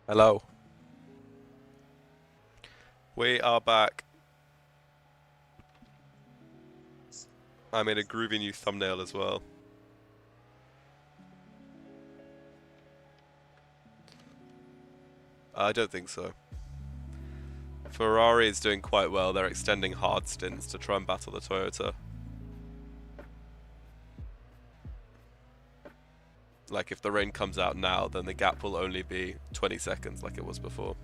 Hello. We are back. I made a groovy new thumbnail as well. I don't think so. Ferrari is doing quite well. They're extending hard stints to try and battle the Toyota. Like if the rain comes out now, then the gap will only be 20 seconds like it was before.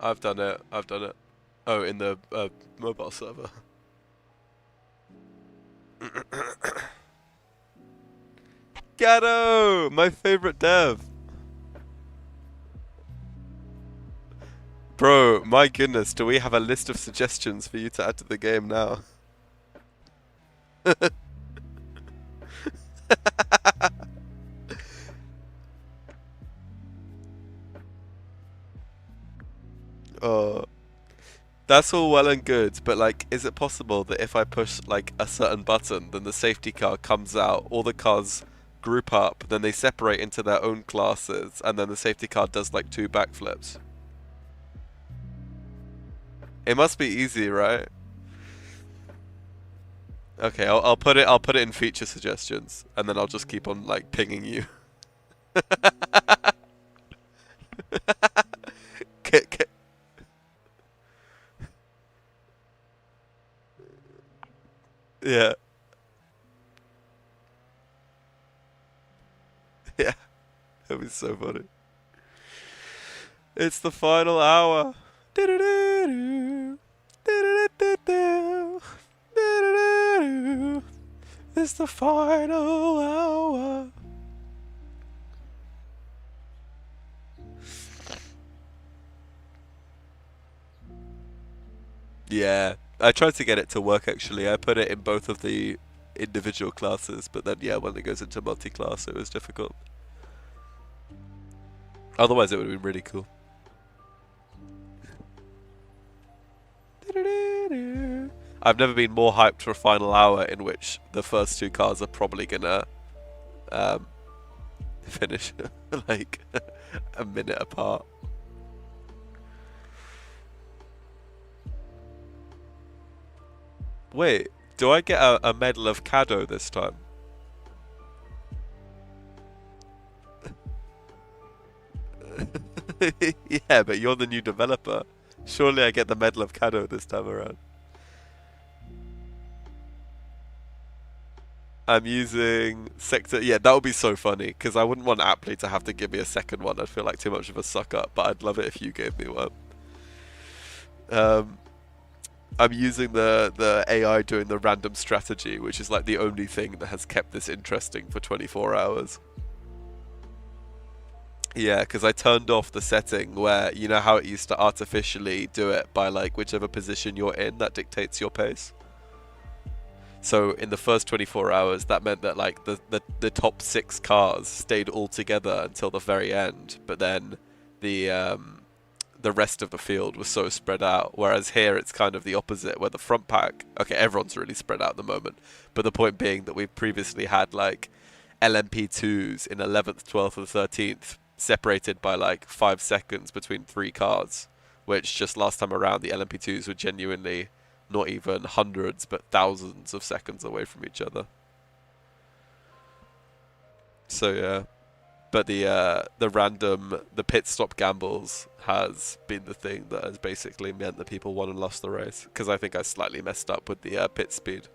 I've done it. I've done it. Oh, in the mobile server. Gatto! My favorite dev! Bro, my goodness, do we have a list of suggestions for you to add to the game now? Oh, that's all well and good, but like, is it possible that if I push like a certain button, then the safety car comes out, all the cars group up, then they separate into their own classes, and then the safety car does like two backflips? It must be easy, right? Okay, I'll put it in feature suggestions, and then I'll just keep on like pinging you. K- k- yeah, yeah, it was so funny. It's the final hour. Do-do-do-do. Do-do-do-do-do. Do-do-do-do. It's the final hour. Yeah, I tried to get it to work actually. I put it in both of the individual classes, but then yeah, when it goes into multi-class, it was difficult. Otherwise, it would have been really cool. I've never been more hyped for a final hour in which the first two cars are probably gonna um, finish like a minute apart. Wait, do I get a medal of Cado this time? Yeah, but you're the new developer. Surely I get the medal of Cado this time around. I'm using sector. Yeah, that would be so funny because I wouldn't want Aptly to have to give me a second one. I'd feel like too much of a suck up, but I'd love it if you gave me one. Um, I'm using the AI doing the random strategy, which is like the only thing that has kept this interesting for 24 hours. Yeah, because I turned off the setting where you know how it used to artificially do it by like whichever position you're in that dictates your pace. So in the first 24 hours, that meant that like the top six cars stayed all together until the very end, but then the the rest of the field was so spread out. Whereas here it's kind of the opposite, where the front pack, okay, everyone's really spread out at the moment, but the point being that we've previously had like LMP2s in 11th, 12th, and 13th separated by like 5 seconds between three cars, which just last time around the LMP2s were genuinely not even hundreds but thousands of seconds away from each other. So yeah, but the pit stop gambles has been the thing that has basically meant that people won and lost the race because I think I slightly messed up with the pit speed.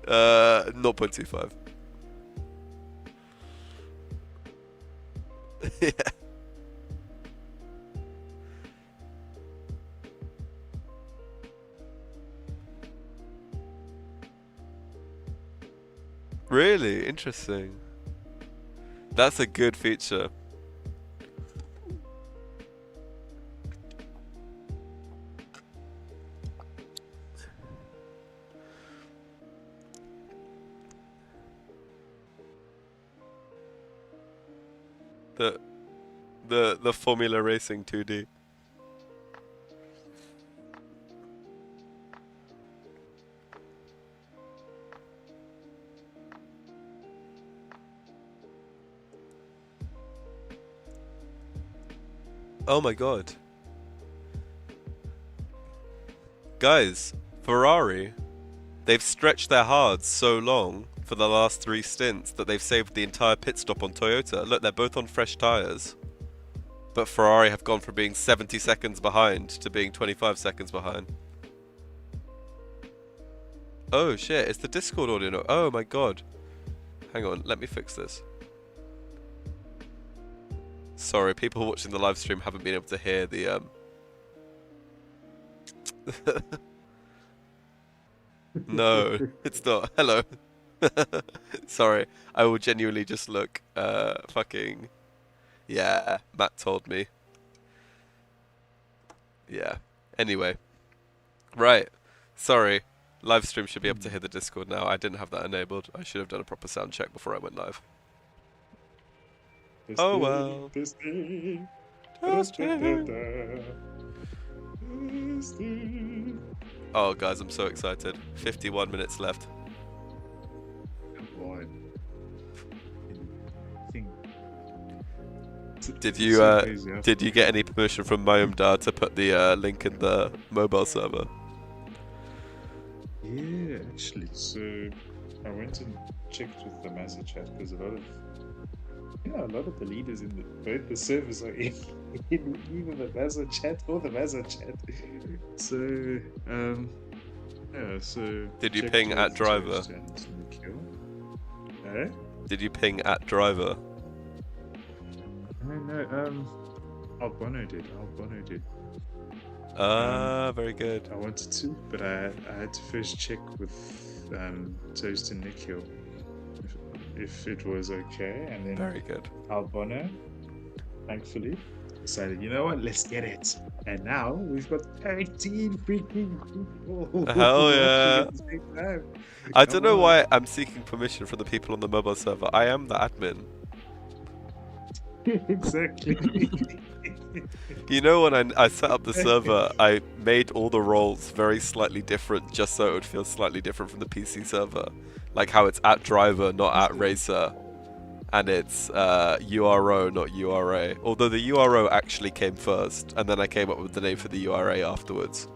uh, 0.25. Yeah. Really interesting. That's a good feature. The the Formula Racing 2D. Oh my god. Guys, Ferrari, they've stretched their hards so long for the last 3 stints that they've saved the entire pit stop on Toyota. Look, they're both on fresh tyres. But Ferrari have gone from being 70 seconds behind to being 25 seconds behind. Oh shit, it's the Discord audio. Oh my god. Hang on, let me fix this. Sorry, people watching the live stream haven't been able to hear the No, it's not. Hello. Sorry, I will genuinely just look fucking... Yeah, Matt told me. Yeah. Anyway. Right. Sorry. Live stream should be able to hear the Discord now. I didn't have that enabled. I should have done a proper sound check before I went live. Oh well. Oh guys, I'm so excited. 51 minutes left. Did you get any permission from Mayumdar to put the link in the mobile server? Yeah, actually. So I went and checked with the Mazza chat because a lot of the leaders in both the servers are in either the Mazza chat or the Mazza chat. So yeah. So did you ping at driver? Did you ping at driver? No, Albono did. Very good. I wanted to, but I had to first check with Toast and Nikhil if it was okay, and then very good. Albono, thankfully, decided, you know what, let's get it. And now we've got 13 freaking people. Hell yeah! I don't know why I'm seeking permission from the people on the mobile server. I am the admin. Exactly. You know, when I set up the server, I made all the roles very slightly different just so it would feel slightly different from the PC server. Like how it's at driver, not at racer. And it's URO, not URA. Although the URO actually came first, and then I came up with the name for the URA afterwards.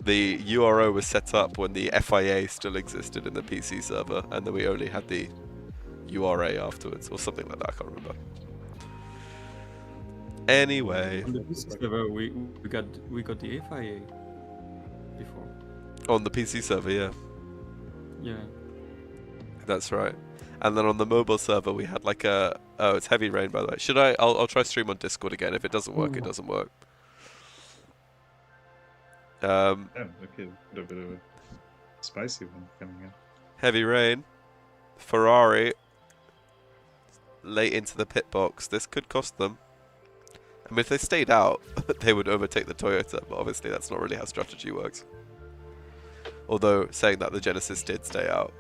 The URO was set up when the FIA still existed in the PC server, and then we only had the URA afterwards, or something like that. I can't remember. Anyway, on the PC server, we got the FIA before. On the PC server, yeah. Yeah. That's right. And then on the mobile server, we had like a... Oh, it's heavy rain, by the way. Should I... I'll try stream on Discord again. If it doesn't work, it doesn't work. Okay, a bit of a spicy one coming in. Heavy rain. Ferrari. Late into the pit box. This could cost them. I mean, if they stayed out, they would overtake the Toyota, but obviously that's not really how strategy works. Although, saying that, the Genesis did stay out.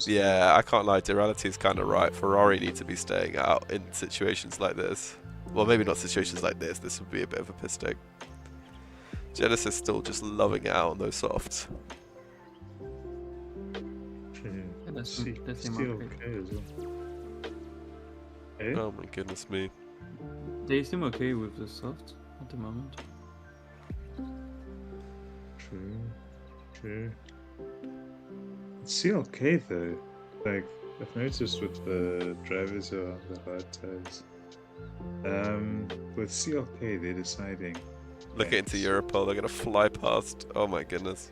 Yeah, I can't lie, Durality is kind of right. Ferrari need to be staying out in situations like this. Well, maybe not situations like this. This would be a bit of a piss take. Genesis still just loving it out on those softs. That's still okay as well. Eh? Oh my goodness me. They seem okay with the soft at the moment. True. It's still okay though. Like, I've noticed with the drivers who are on the hard tires, with CLK they're deciding Look into Europol, they're gonna fly past. Oh my goodness.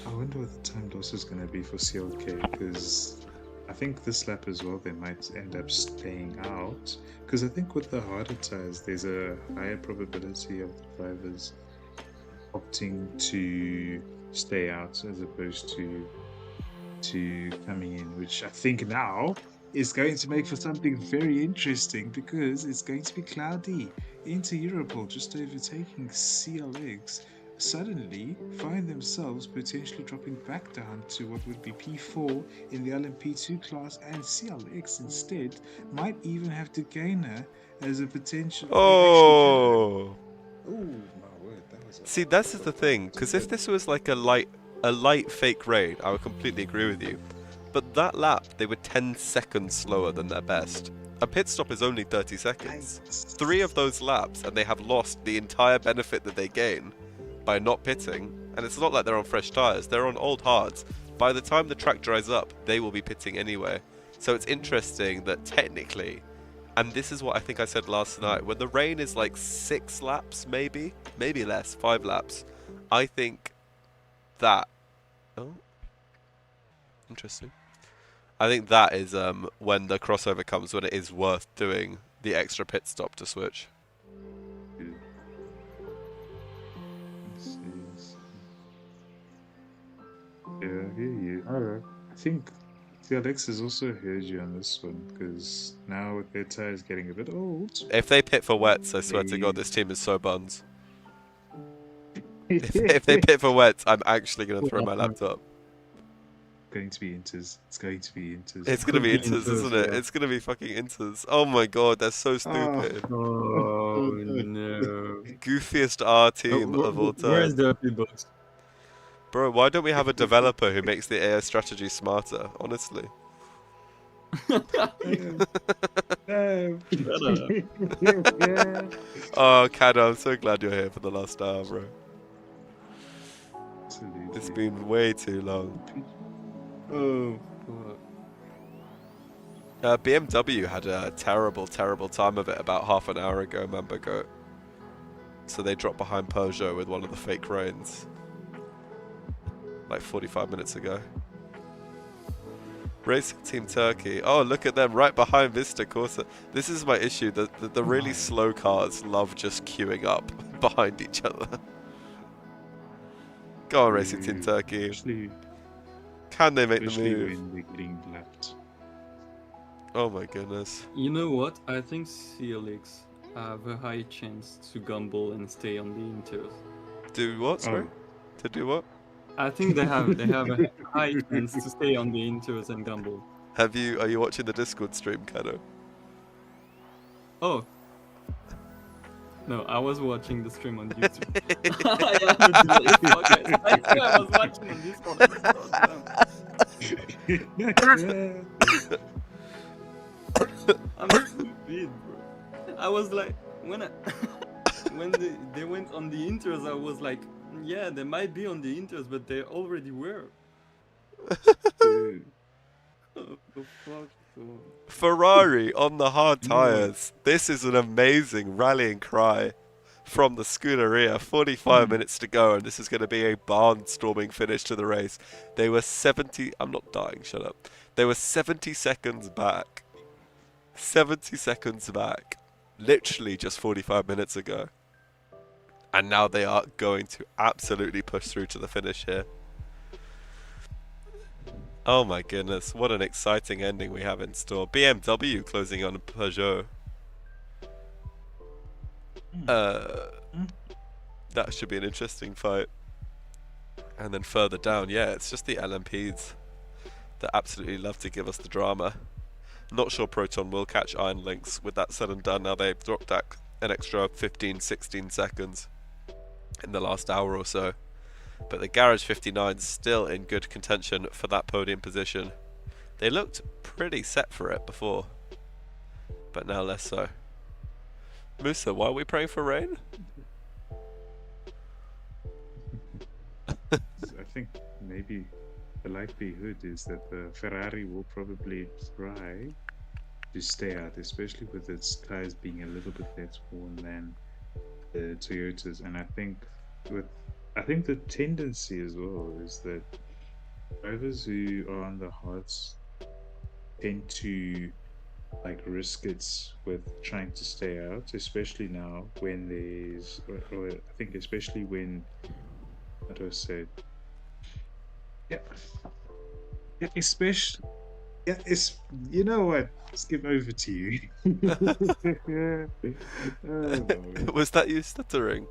I wonder what the time loss is going to be for CLK, because I think this lap as well they might end up staying out, because I think with the harder tires there's a higher probability of the drivers opting to stay out as opposed to coming in, which I think now is going to make for something very interesting, because it's going to be cloudy. Into Europol just overtaking CLX suddenly find themselves potentially dropping back down to what would be P4 in the LMP2 class, and CLX instead might even have to gain her as a potential. Oh. Oh my word, that was. See, that's the thing, because if this was like a light fake raid, I would completely agree with you. But that lap, they were 10 seconds slower than their best. A pit stop is only 30 seconds. 3 of those laps, and they have lost the entire benefit that they gain by not pitting. And it's not like they're on fresh tyres, they're on old hards. By the time the track dries up, they will be pitting anyway. So it's interesting that technically, and this is what I think I said last night, when the rain is like 6 laps, maybe less, 5 laps, I think that... Oh, interesting. I think that is when the crossover comes, when it is worth doing the extra pit stop to switch. Yeah, I hear you. I think CLX has also heard you on this one, because now with their tires getting a bit old. If they pit for wets, I swear to God, this team is so buns. If they pit for wets, I'm actually going to throw my laptop. Going to be inters. It's going to be inters. It's going to be inters, isn't it? It's going to be fucking inters. Oh my God, they're so stupid. Oh no. Goofiest R team of all time. Where's the box? Bro, why don't we have a developer who makes the AI strategy smarter, honestly? Oh, Kado, I'm so glad you're here for the last hour, bro. Absolutely. It's been way too long. Oh, fuck. BMW had a terrible time of it about half an hour ago, Mamba Goat. So they dropped behind Peugeot with one of the fake rains. Like 45 minutes ago. Racing Team Turkey. Oh, look at them right behind Vista Corsa. This is my issue. The really slow cars love just queuing up behind each other. Go on, Racing Team Turkey. Can they make the move? When they're getting lapped. Oh my goodness. You know what? I think CLX have a high chance to gamble and stay on the inters. Do what, sorry? Oh. To do what? I think they have a high chance to stay on the inters and gamble. Are you watching the Discord stream, Kado? Oh. No, I was watching the stream on YouTube. I was watching on Discord. I'm stupid, bro. I was like, when they went on the inters, I was like, yeah, they might be on the inters, but they already were. Oh, the fuck. Ferrari on the hard tyres. This is an amazing rallying cry from the Scuderia. 45 minutes to go, and this is going to be a barnstorming finish to the race. They were 70... I'm not dying, shut up. They were 70 seconds back. 70 seconds back. Literally just 45 minutes ago. And now they are going to absolutely push through to the finish here. Oh my goodness, what an exciting ending we have in store. BMW closing on Peugeot. That should be an interesting fight. And then further down, yeah, it's just the LMPs that absolutely love to give us the drama. Not sure Proton will catch Iron Lynx with that said and done. Now they've dropped back an extra 15, 16 seconds in the last hour or so. But the Garage 59's still in good contention for that podium position. They looked pretty set for it before, but now less so. Musa, why are we praying for rain? I think maybe the likelihood is that the Ferrari will probably try to stay out, especially with its tires being a little bit less worn than the Toyotas. And I think the tendency as well is that drivers who are on the hards tend to like risk it with trying to stay out, especially now when or I think especially when, how do I say it? Yeah, yeah, especially, yeah, it's, you know what? Skip over to you. Oh, Was that you stuttering?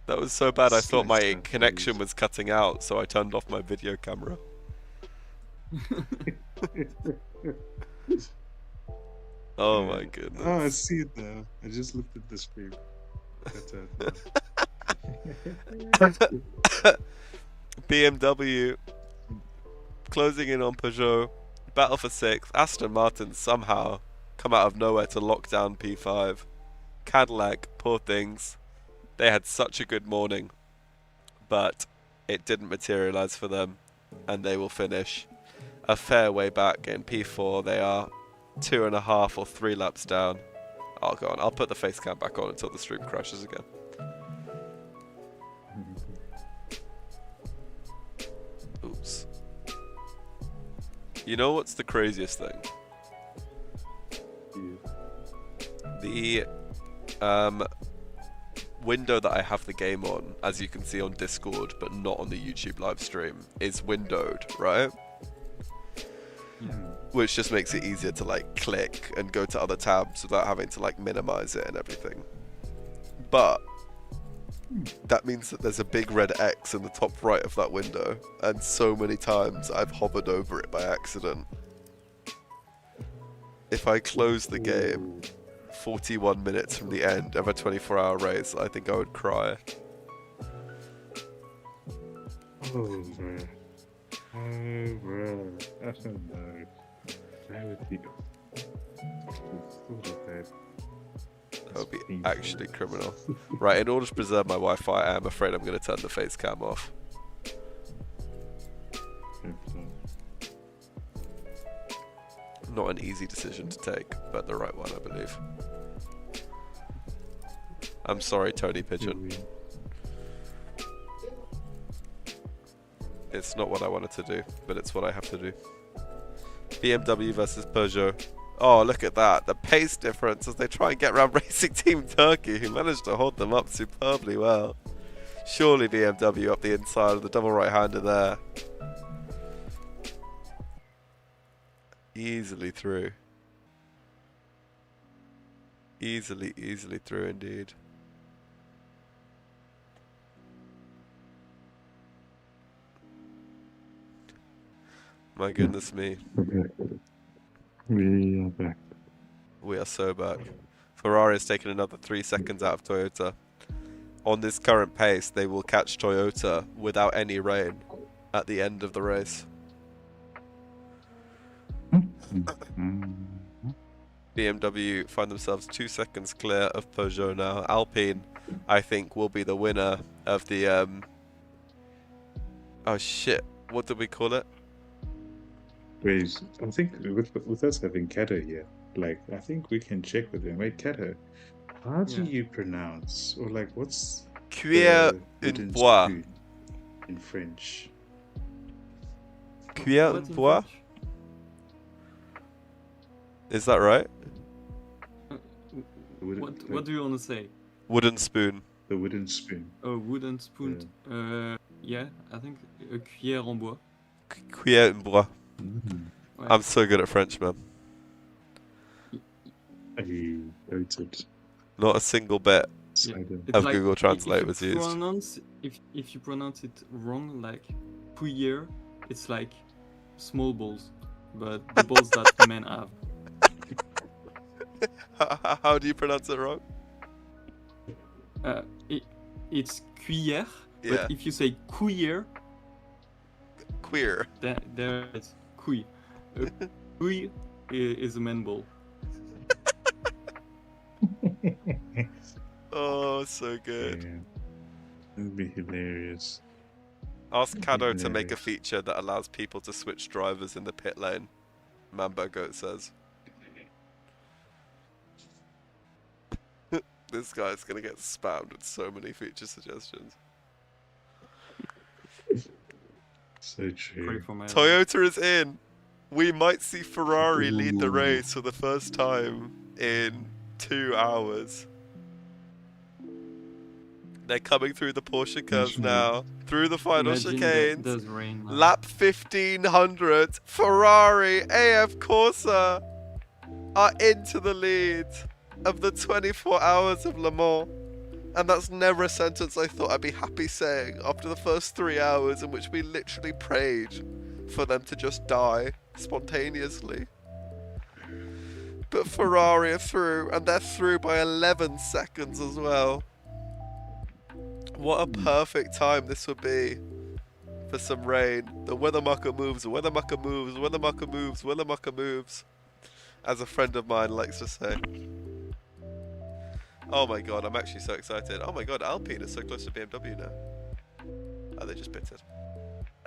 That was so bad I thought slight my stuff, connection please. was cutting out, so I turned off my video camera. Oh my Oh, I goodness. see it now. I just looked at the screen. Cut out now. BMW closing in on Peugeot. Battle for 6th. Aston Martin somehow come out of nowhere to lock down P5. Cadillac, poor things. They had such a good morning, but it didn't materialise for them, and they will finish a fair way back in P4. They are 2.5 or 3 laps down. Oh, go on. I'll put the face cam back on until the stream crashes again. Oops. You know what's the craziest thing? The window that I have the game on, as you can see on Discord, but not on the YouTube live stream, is windowed, right? Yeah. Which just makes it easier to like click and go to other tabs without having to like minimize it and everything. But that means that there's a big red X in the top right of that window, and so many times I've hovered over it by accident. If I close the game 41 minutes from the end of a 24-hour race, I think I would cry. Oh, bro. Oh, bro. I don't know. That would be. Thought of that. That would be actually criminal. Right, in order to preserve my Wi-Fi, I am afraid I'm going to turn the face cam off. Not an easy decision to take, but the right one, I believe. I'm sorry, Tony Pigeon. It's not what I wanted to do, but it's what I have to do. BMW versus Peugeot. Oh, look at that. The pace difference as they try and get around Racing Team Turkey, who managed to hold them up superbly well. Surely BMW up the inside of the double right-hander there. Easily through. Easily through indeed. My goodness me. We are back. We are so back. Ferrari has taken another 3 seconds out of Toyota. On this current pace, they will catch Toyota without any rain at the end of the race. BMW find themselves 2 seconds clear of Peugeot now. Alpine, I think, will be the winner of the... Oh shit, what did we call it? Wait, I think with us having Kato here, like, I think we can check with him. Wait, Kato, how do you pronounce, or like, what's Cuillère the en wooden bois. spoon in French? Cuillère en bois? Is that right? What do you want to say? Wooden spoon. The wooden spoon. A wooden spoon. Yeah, I think a cuillère en bois. Cuillère en bois. Ouais. I'm so good at French, man. I noted. Not a single bit Yeah. of like, Google Translate if was you used. pronounce, if you pronounce it wrong, like cuillère, it's like small balls, but the balls that men have. How do you pronounce it wrong? It's cuillère, Yeah. but if you say cuillère, Queer. there it's couille. Couille is a man ball. Oh, so good. Yeah. That'd be hilarious. Ask Kado to make a feature that allows people to switch drivers in the pit lane. Mambo Goat says. This guy's gonna get spammed with so many feature suggestions. So Pray true. for my life. Toyota is in. We might see Ferrari lead the race for the first time in 2 hours. They're coming through the Porsche curves now. Through the final Imagine chicanes. there's rain now. Lap 1500. Ferrari AF Corsa are into the lead of the 24 hours of Le Mans. And that's never a sentence I thought I'd be happy saying after the first 3 hours in which we literally prayed for them to just die spontaneously. But Ferrari are through, and they're through by 11 seconds as well. What a perfect time this would be for some rain. The weather mucker moves, weather mucker moves, weather mucker moves, weather mucker moves, as a friend of mine likes to say. Oh my god, I'm actually so excited. Oh my god, Alpine is so close to BMW now. Oh, they just pitted.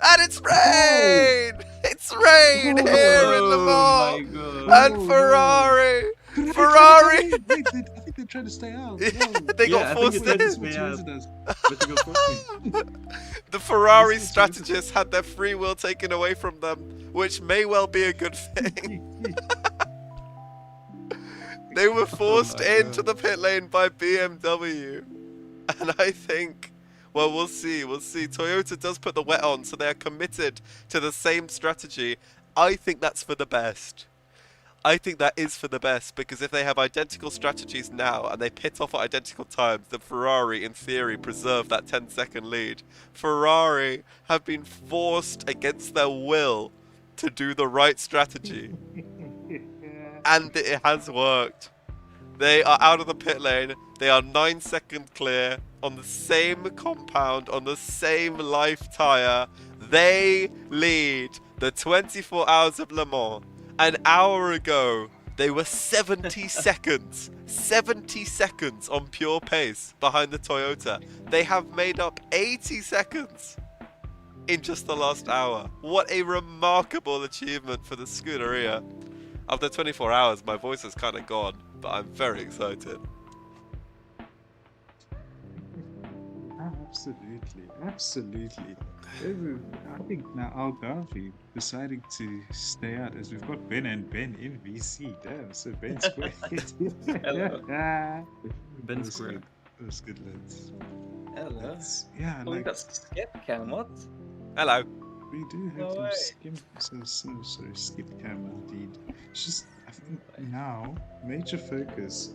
And it's rain! It's rain here in Le Oh Mans! my god. And Ferrari! Wait, Ferrari! I think they're trying to stay out. Yeah, No. they Yeah, got I think forced it's meant to in. stay out. does. But you got forced in. The Ferrari This is what Toyota strategists had their free will taken away from them, which may well be a good thing. They were forced my into God. the pit lane by BMW. And I think, well, we'll see. We'll see. Toyota does put the wet on, so they are committed to the same strategy. I think that's for the best. I think that is for the best, because if they have identical strategies now and they pit off at identical times, then Ferrari, in theory, preserve that 10-second lead. Ferrari have been forced against their will to do the right strategy. And it has worked. They are out of the pit lane. They are 9 seconds clear on the same compound, on the same life tyre. They lead the 24 hours of Le Mans. An hour ago, they were 70 seconds. 70 seconds on pure pace behind the Toyota. They have made up 80 seconds in just the last hour. What a remarkable achievement for the Scuderia. After 24 hours, my voice is kind of gone, but I'm very excited. Absolutely, absolutely. I think now Algarve deciding to stay out as we've got Ben and Ben in VC. Damn, so Ben's great. Hello. That Ben was Square. good. That was good, lads. Hello. Yeah, Oh, we like got skip cam, what? Hello. we do have No some way. skip cam indeed. It's just I think now major focus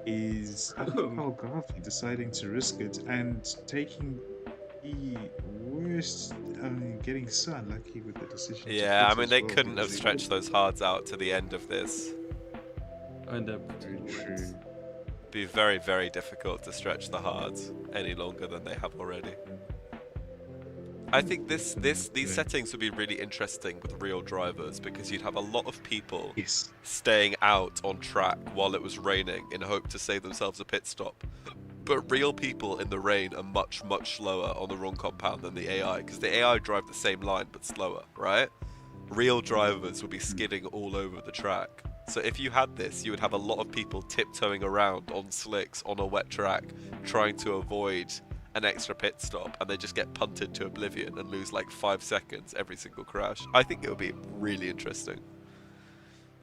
is I think Algarve deciding to risk it and taking the worst. I mean, getting so unlucky with the decision. to Yeah, I pit mean, as they well, couldn't have because stretched those hards out to the end of this. And Very true. Be very, very difficult to stretch the hards any longer than they have already. I think these settings would be really interesting with real drivers, because you'd have a lot of people Yes. staying out on track while it was raining in hope to save themselves a pit stop. But real people in the rain are much, much slower on the wrong compound than the AI, because the AI drive the same line but slower, right? Real drivers would be skidding all over the track. So if you had this, you would have a lot of people tiptoeing around on slicks on a wet track, trying to avoid an extra pit stop, and they just get punted to oblivion and lose like 5 seconds every single crash. I think it would be really interesting.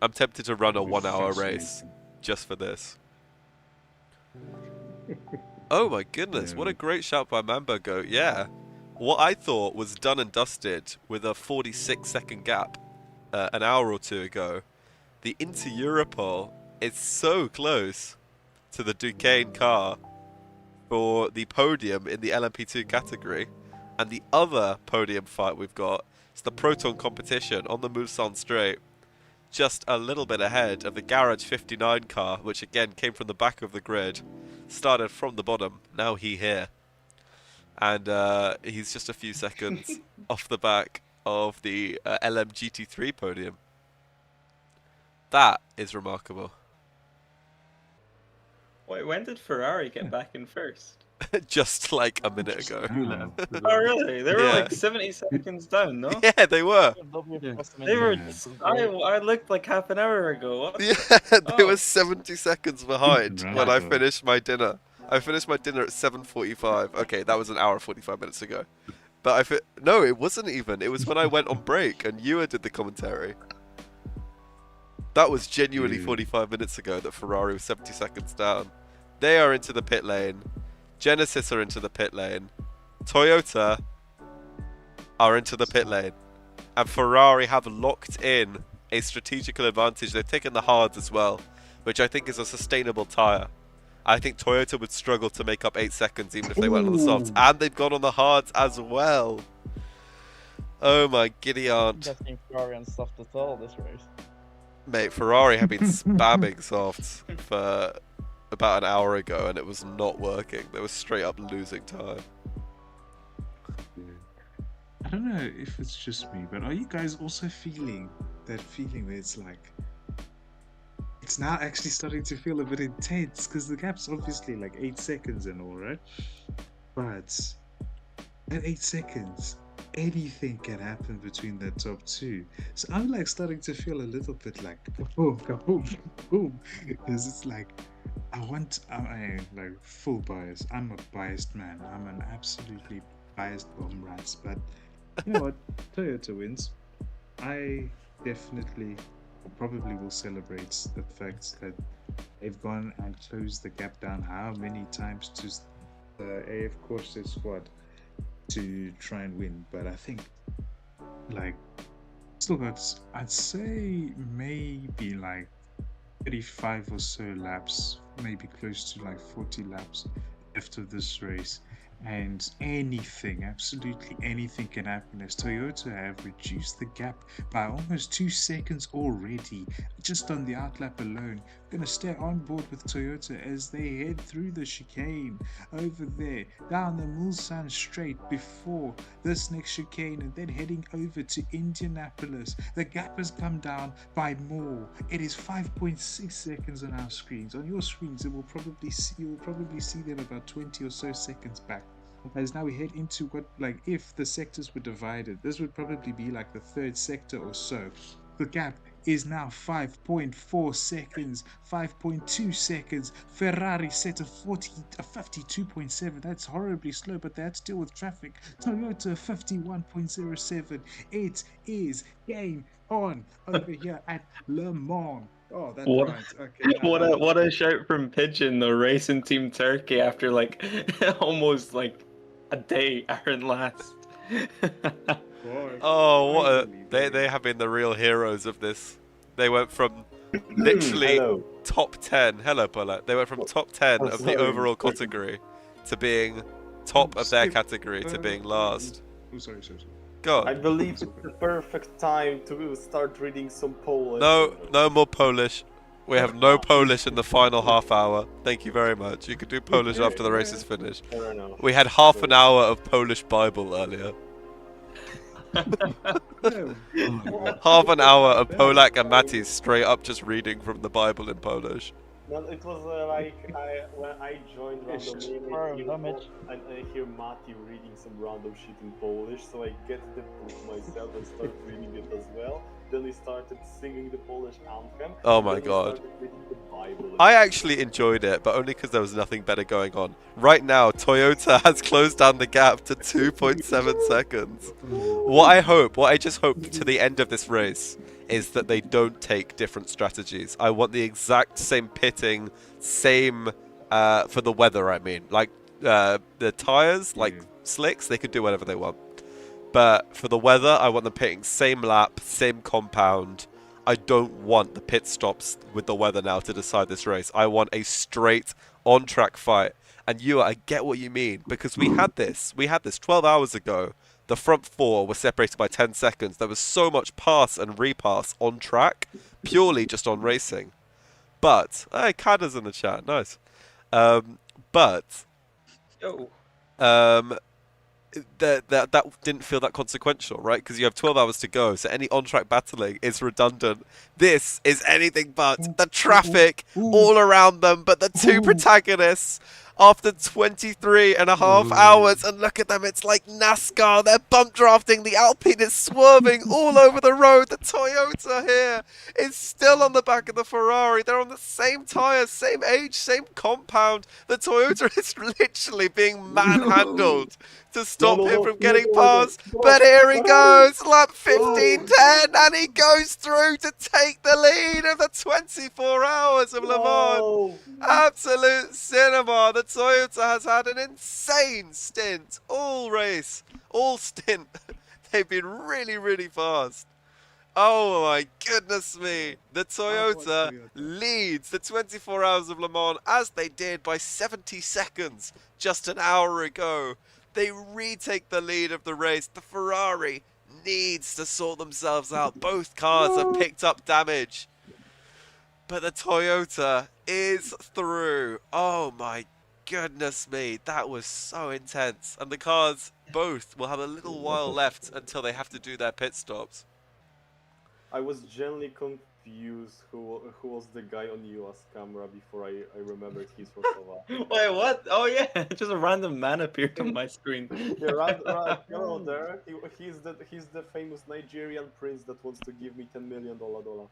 I'm tempted to run a 1 hour race just for this. Oh my goodness, what a great shout by Mambo Goat. Yeah, what I thought was done and dusted with a 46-second gap an hour or two ago, the Inter-Europol is so close to the Duquesne car for the podium in the LMP2 category. And the other podium fight we've got is the Proton competition on the Mulsanne Straight, just a little bit ahead of the Garage 59 car, which again came from the back of the grid, started from the bottom, now he here. And he's just a few seconds off the back of the LM GT3 podium. That is remarkable. Wait, when did Ferrari get back in first? just like a minute ago. Oh, really? They were Yeah. like 70 seconds down, no? Yeah, they were. Yeah. They were. Yeah. I looked like half an hour ago. What? Yeah, they Oh. were 70 seconds behind Right, when I though. finished my dinner. I finished my dinner at 7:45. Okay, that was an hour 45 minutes ago. But no, it wasn't even. It was when I went on break and UR did the commentary. That was genuinely 45 minutes ago that Ferrari was 70 seconds down. They are into the pit lane. Genesis are into the pit lane. Toyota are into the pit lane. And Ferrari have locked in a strategical advantage. They've taken the hards as well, which I think is a sustainable tyre. I think Toyota would struggle to make up 8 seconds even if they went on the softs. And they've gone on the hards as well. Oh my giddy aunt. I think Ferrari and stuff at all this race. Mate, Ferrari have been spamming softs for about an hour ago and it was not working. They were straight up losing time. I don't know if it's just me, but are you guys also feeling that feeling where it's like it's now actually starting to feel a bit intense because the gap's obviously like 8 seconds and all, right? But at 8 seconds, anything can happen between the top two. So I'm like starting to feel a little bit like kaboom, kaboom, kaboom, because it's like I like full bias. I'm a biased man. I'm an absolutely biased bomb rats, but you know what? Toyota wins. I definitely or probably will celebrate the fact that they've gone and closed the gap down how many times to the AF Corse squad to try and win. But I think like still got, I'd say maybe like 35 or so laps, maybe close to like 40 laps left of this race. And anything, absolutely anything can happen as Toyota have reduced the gap by almost 2 seconds already, just on the outlap alone. I'm going to stay on board with Toyota as they head through the chicane over there, down the Mulsanne straight before this next chicane, and then heading over to Indianapolis. The gap has come down by more. It is 5.6 seconds on our screens. On your screens, you will probably see them about 20 or so seconds back. As now we head into what, like, if the sectors were divided, this would probably be like the third sector or so. The gap is now 5.4 seconds, 5.2 seconds. Ferrari set a 52.7. That's horribly slow, but that's still with traffic. Toyota 51.07. It is game on over here at Le Mans. Oh, that's What- right. Okay. What a shout from Pigeon, the racing team Turkey, after like almost like a day Aaron last. Boy, Oh, what a finally, they have been the real heroes of this. They went from literally Hello. top 10. Hello, Paula. They went from top 10 Oh, of the sorry. overall category to being top of their Skip. category to being last. Oh, sorry. Go I on. believe it's the perfect time to start reading some Polish. No more Polish. We have no Polish in the final half hour. Thank you very much. You can do Polish after the race is finished. I don't know. We had half an hour of Polish Bible earlier. No. Half an hour of Polak and Mattis straight up just reading from the Bible in Polish. No, it was when I joined randomly and I hear Mati reading some random shit in Polish, so I get the book myself and start reading it as well. Then we started singing the Polish anthem. Oh and my then we God. started reading the Bible. I actually enjoyed it, but only because there was nothing better going on. Right now, Toyota has closed down the gap to 2.7 seconds. What I just hope to the end of this race is that they don't take different strategies. I want the exact same pitting, same for the weather, I mean. Like the tyres, like slicks, they could do whatever they want. But for the weather, I want them pitting same lap, same compound. I don't want the pit stops with the weather now to decide this race. I want a straight on-track fight. And I get what you mean, because we had this 12 hours ago. The front four were separated by 10 seconds. There was so much pass and repass on track, purely just on racing. But, hey, Kada's in the chat, nice. But, Yo. that didn't feel that consequential, right? Because you have 12 hours to go, so any on-track battling is redundant. This is anything but the traffic all around them, but the two protagonists after 23 and a half hours. And look at them, it's like NASCAR. They're bump drafting. The Alpine is swerving all over the road. The Toyota here is still on the back of the Ferrari. They're on the same tyres, same age, same compound. The Toyota is literally being manhandled to stop him from getting past. But here he goes, lap 15.10, and he goes through to take the lead of the 24 hours of Le Mans. Absolute cinema. The Toyota has had an insane stint. All stint. They've been really, really fast. Oh my goodness me. The Toyota leads the 24 hours of Le Mans as they did by 70 seconds just an hour ago. They retake the lead of the race. The Ferrari needs to sort themselves out. Both cars have picked up damage. But the Toyota is through. Oh my goodness me. That was so intense. And the cars both will have a little while left until they have to do their pit stops. I was genuinely confused who was the guy on UR's camera before I remembered he's from Slovakia. Wait, what? Oh yeah, just a random man appeared on my screen. Yeah, hello there. He's the famous Nigerian prince that wants to give me $10 million. Oh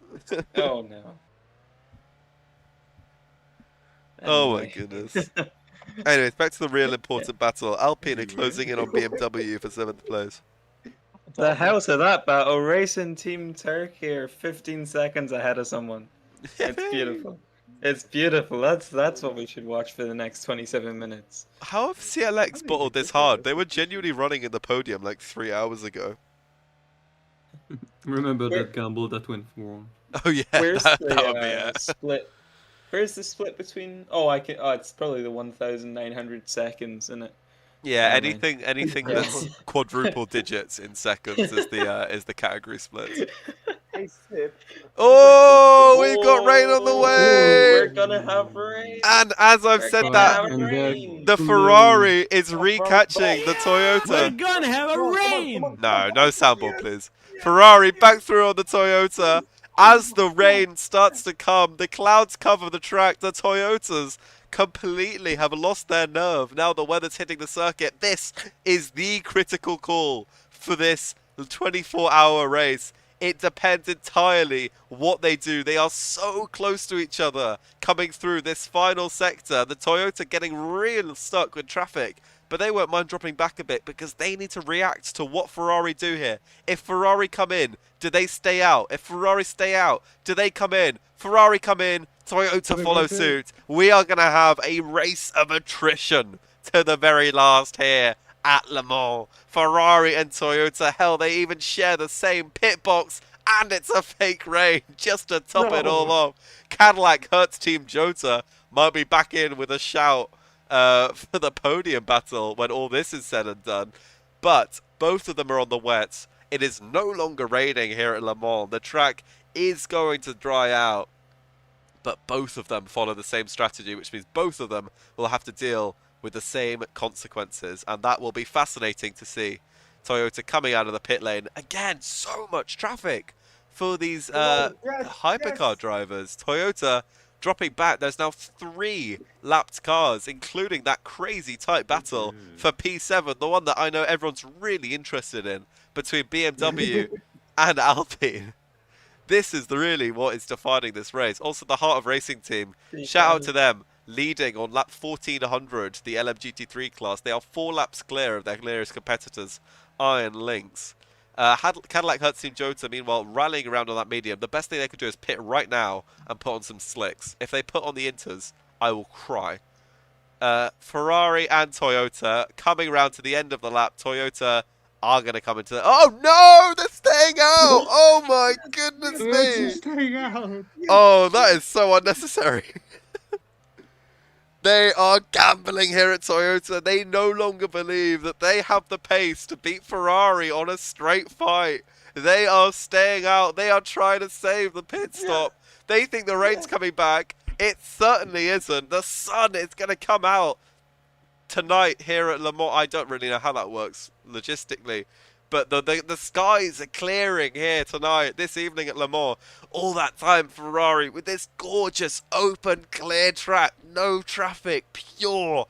no. Oh my Anyway. goodness. Anyways, back to the real important battle. Alpine are closing in on BMW for 7th place. The house of that battle, Racing Team Turkey are 15 seconds ahead of someone. It's beautiful. It's beautiful. That's what we should watch for the next 27 minutes. How have CLX bottled this hard? They were genuinely running in the podium like 3 hours ago. Remember that gamble that went wrong. Oh yeah, Where's that the would be it. split? Where's the split between? Oh, it's probably the 1,900 seconds, isn't it? Yeah, Never mind. anything Yeah. that's quadruple digits in seconds is the category split. Hey, Sip. Oh, we've got rain on the We're way. gonna have rain. And as I've We're said gonna that, have And rain. the Ferrari is recatching the We're Toyota. gonna have a rain! No soundboard, please. Ferrari back through on the Toyota. As the rain starts to come, the clouds cover the track. The Toyotas completely have lost their nerve. Now the weather's hitting the circuit. This is the critical call for this 24-hour race. It depends entirely what they do. They are so close to each other coming through this final sector. The Toyota getting real stuck with traffic. But they won't mind dropping back a bit because they need to react to what Ferrari do here. If Ferrari come in, do they stay out? If Ferrari stay out, do they come in? Ferrari come in, Toyota follow suit. We are going to have a race of attrition to the very last here at Le Mans. Ferrari and Toyota, hell, they even share the same pit box. And it's a fake rain just to top it all off. Cadillac Hertz Team Jota might be back in with a shout for the podium battle when all this is said and done. But both of them are on the wet. It is no longer raining here at Le Mans. The track is going to dry out. But both of them follow the same strategy, which means both of them will have to deal with the same consequences. And that will be fascinating to see. Toyota coming out of the pit lane. Again, so much traffic for these hypercar drivers. Toyota dropping back. There's now 3 lapped cars, including that crazy tight battle for P7, the one that I know everyone's really interested in, between BMW and Alpine. This is really what is defining this race. Also, the Heart of Racing team, shout out to them, leading on lap 1400, the LMGT3 class. They are 4 laps clear of their nearest competitors, Iron Lynx. Cadillac Hertz Team Jota, meanwhile, rallying around on that medium. The best thing they could do is pit right now and put on some slicks. If they put on the Inters, I will cry. Ferrari and Toyota coming around to the end of the lap. Toyota are going to come into the... Oh, no! They're staying out! Oh, my goodness me! Oh, that is so unnecessary. They are gambling here at Toyota. They no longer believe that they have the pace to beat Ferrari on a straight fight. They are staying out. They are trying to save the pit stop. They think the rain's coming back. It certainly isn't. The sun is going to come out tonight here at Le Mans. I don't really know how that works logistically. But the skies are clearing here tonight, this evening at Le Mans. All that time, Ferrari with this gorgeous, open, clear track, no traffic, pure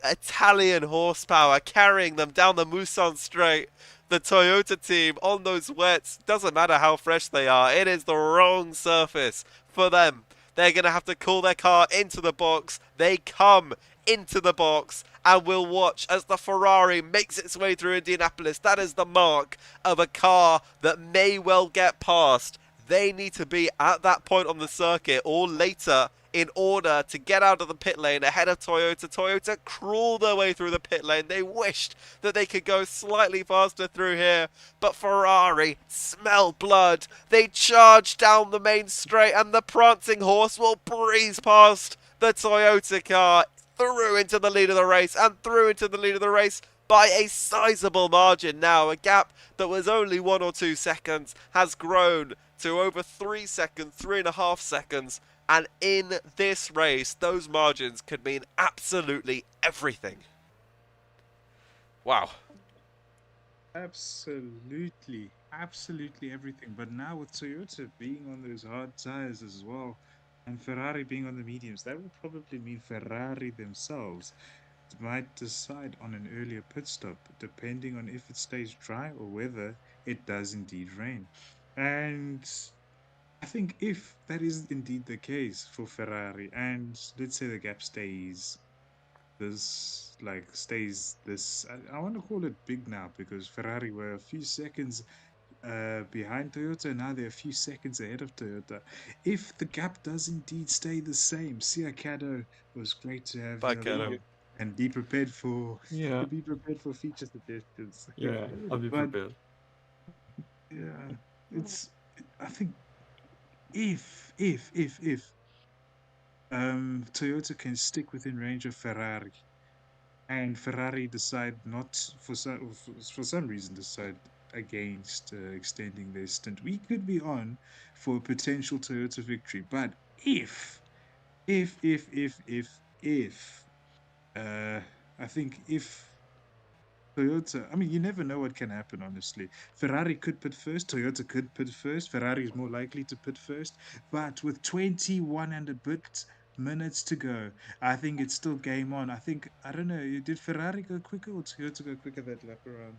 Italian horsepower carrying them down the Mulsanne straight. The Toyota team on those wets, doesn't matter how fresh they are, it is the wrong surface for them. They're going to have to call their car into the box. They come into the box, and we'll watch as the Ferrari makes its way through Indianapolis. That is the mark of a car that may well get past. They need to be at that point on the circuit or later in order to get out of the pit lane ahead of Toyota. Toyota crawled their way through the pit lane. They wished that they could go slightly faster through here, but Ferrari smell blood. They charge down the main straight, and the prancing horse will breeze past the Toyota car through into the lead of the race, and through into the lead of the race by a sizable margin now. A gap that was only 1 or 2 seconds has grown to over 3 seconds, 3.5 seconds. And in this race, those margins could mean absolutely everything. Wow. Absolutely everything. But now with Toyota being on those hard tires as well, and Ferrari being on the mediums, that will probably mean Ferrari themselves might decide on an earlier pit stop, depending on if it stays dry or whether it does indeed rain. And I think if that is indeed the case for Ferrari, and let's say the gap stays this, I want to call it big now, because Ferrari were a few seconds behind Toyota, now they're a few seconds ahead of Toyota. If the gap does indeed stay the same, Siakado, was great to have Bye, here, Kato. and be prepared for Yeah. be prepared for feature suggestions. Yeah, I'll be But- prepared. Yeah, I think if Toyota can stick within range of Ferrari, and Ferrari decide not for some reason decide against extending their stint, we could be on for a potential Toyota victory. But if I think if Toyota, I mean, you never know what can happen, honestly. Ferrari could pit first, Toyota could pit first, Ferrari is more likely to pit first, but with 21 and a bit minutes to go, I think it's still game on. I don't know, did Ferrari go quicker or Toyota go quicker that lap around?